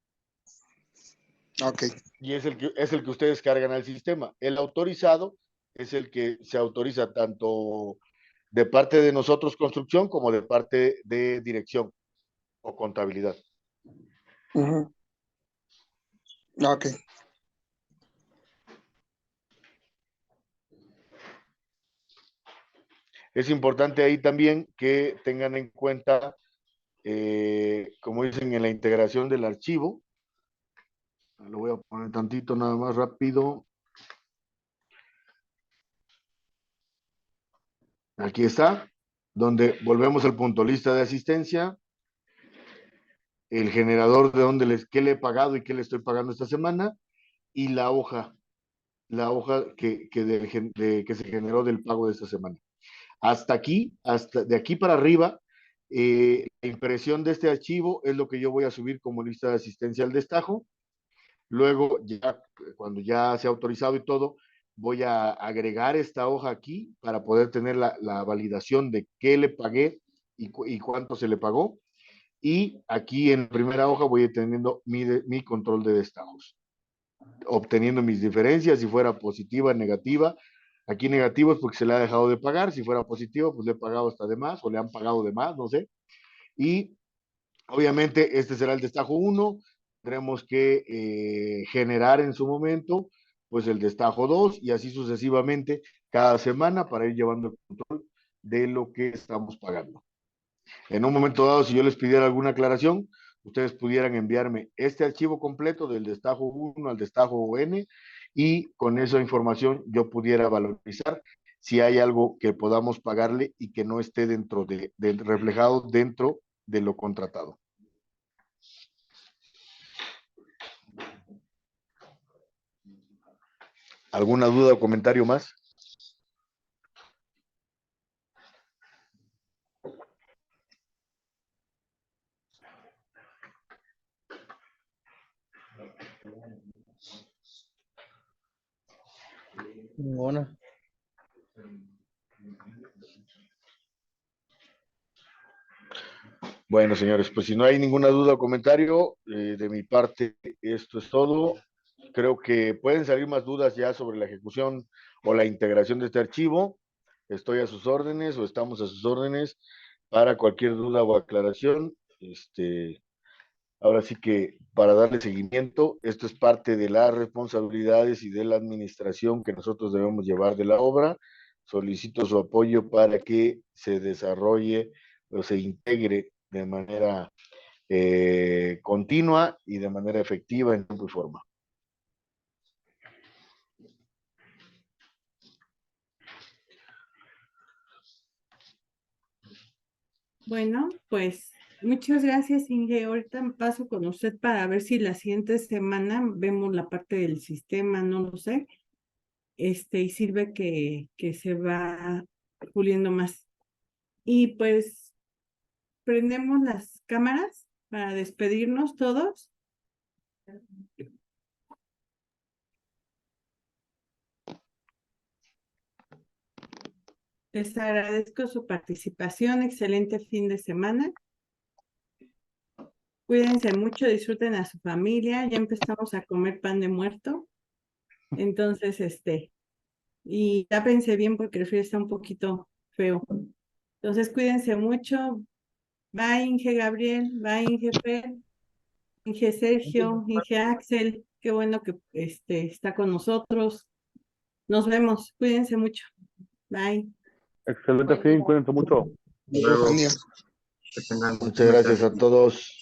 Ok. Y es el que ustedes cargan al sistema. El autorizado es el que se autoriza tanto de parte de nosotros construcción como de parte de dirección o contabilidad. Ujú. Ok. Es importante ahí también que tengan en cuenta, como dicen, en la integración del archivo. Lo voy a poner tantito nada más rápido. Aquí está, donde volvemos al punto, lista de asistencia, el generador de qué le he pagado y qué le estoy pagando esta semana, y la hoja que se generó del pago de esta semana. Hasta aquí, hasta de aquí para arriba, la impresión de este archivo es lo que yo voy a subir como lista de asistencia al destajo. Luego, ya cuando ya se ha autorizado y todo, voy a agregar esta hoja aquí para poder tener la validación de qué le pagué y cuánto se le pagó. Y aquí en primera hoja voy a ir teniendo mi control de destajos, obteniendo mis diferencias, si fuera positiva, negativa. Aquí negativo es porque se le ha dejado de pagar, si fuera positivo, pues le he pagado hasta de más o le han pagado de más, no sé. Y obviamente este será el destajo 1, tendremos que generar en su momento pues el destajo 2 y así sucesivamente cada semana para ir llevando el control de lo que estamos pagando. En un momento dado, si yo les pidiera alguna aclaración, ustedes pudieran enviarme este archivo completo del destajo 1 al destajo N y con esa información yo pudiera valorizar si hay algo que podamos pagarle y que no esté reflejado dentro de lo contratado. ¿Alguna duda o comentario más? Ninguna. Bueno, señores, pues si no hay ninguna duda o comentario, de mi parte, esto es todo. Creo que pueden salir más dudas ya sobre la ejecución o la integración de este archivo. Estoy a sus órdenes o estamos a sus órdenes para cualquier duda o aclaración. Ahora sí que para darle seguimiento, esto es parte de las responsabilidades y de la administración que nosotros debemos llevar de la obra. Solicito su apoyo para que se desarrolle o se integre de manera continua y de manera efectiva en tiempo y forma. Bueno, pues muchas gracias, Inge. Ahorita paso con usted para ver si la siguiente semana vemos la parte del sistema, no lo sé. Y sirve que se va puliendo más. Y pues prendemos las cámaras para despedirnos todos. Les agradezco su participación. Excelente fin de semana. Cuídense mucho, disfruten a su familia. Ya empezamos a comer pan de muerto. Entonces, y tápense bien porque el frío está un poquito feo. Entonces, cuídense mucho. Bye, Inge Gabriel. Bye, Inge Fer. Inge Sergio. Inge Axel. Qué bueno que está con nosotros. Nos vemos. Cuídense mucho. Bye. Excelente fin, cuídense mucho. Buen día. Muchas gracias a todos.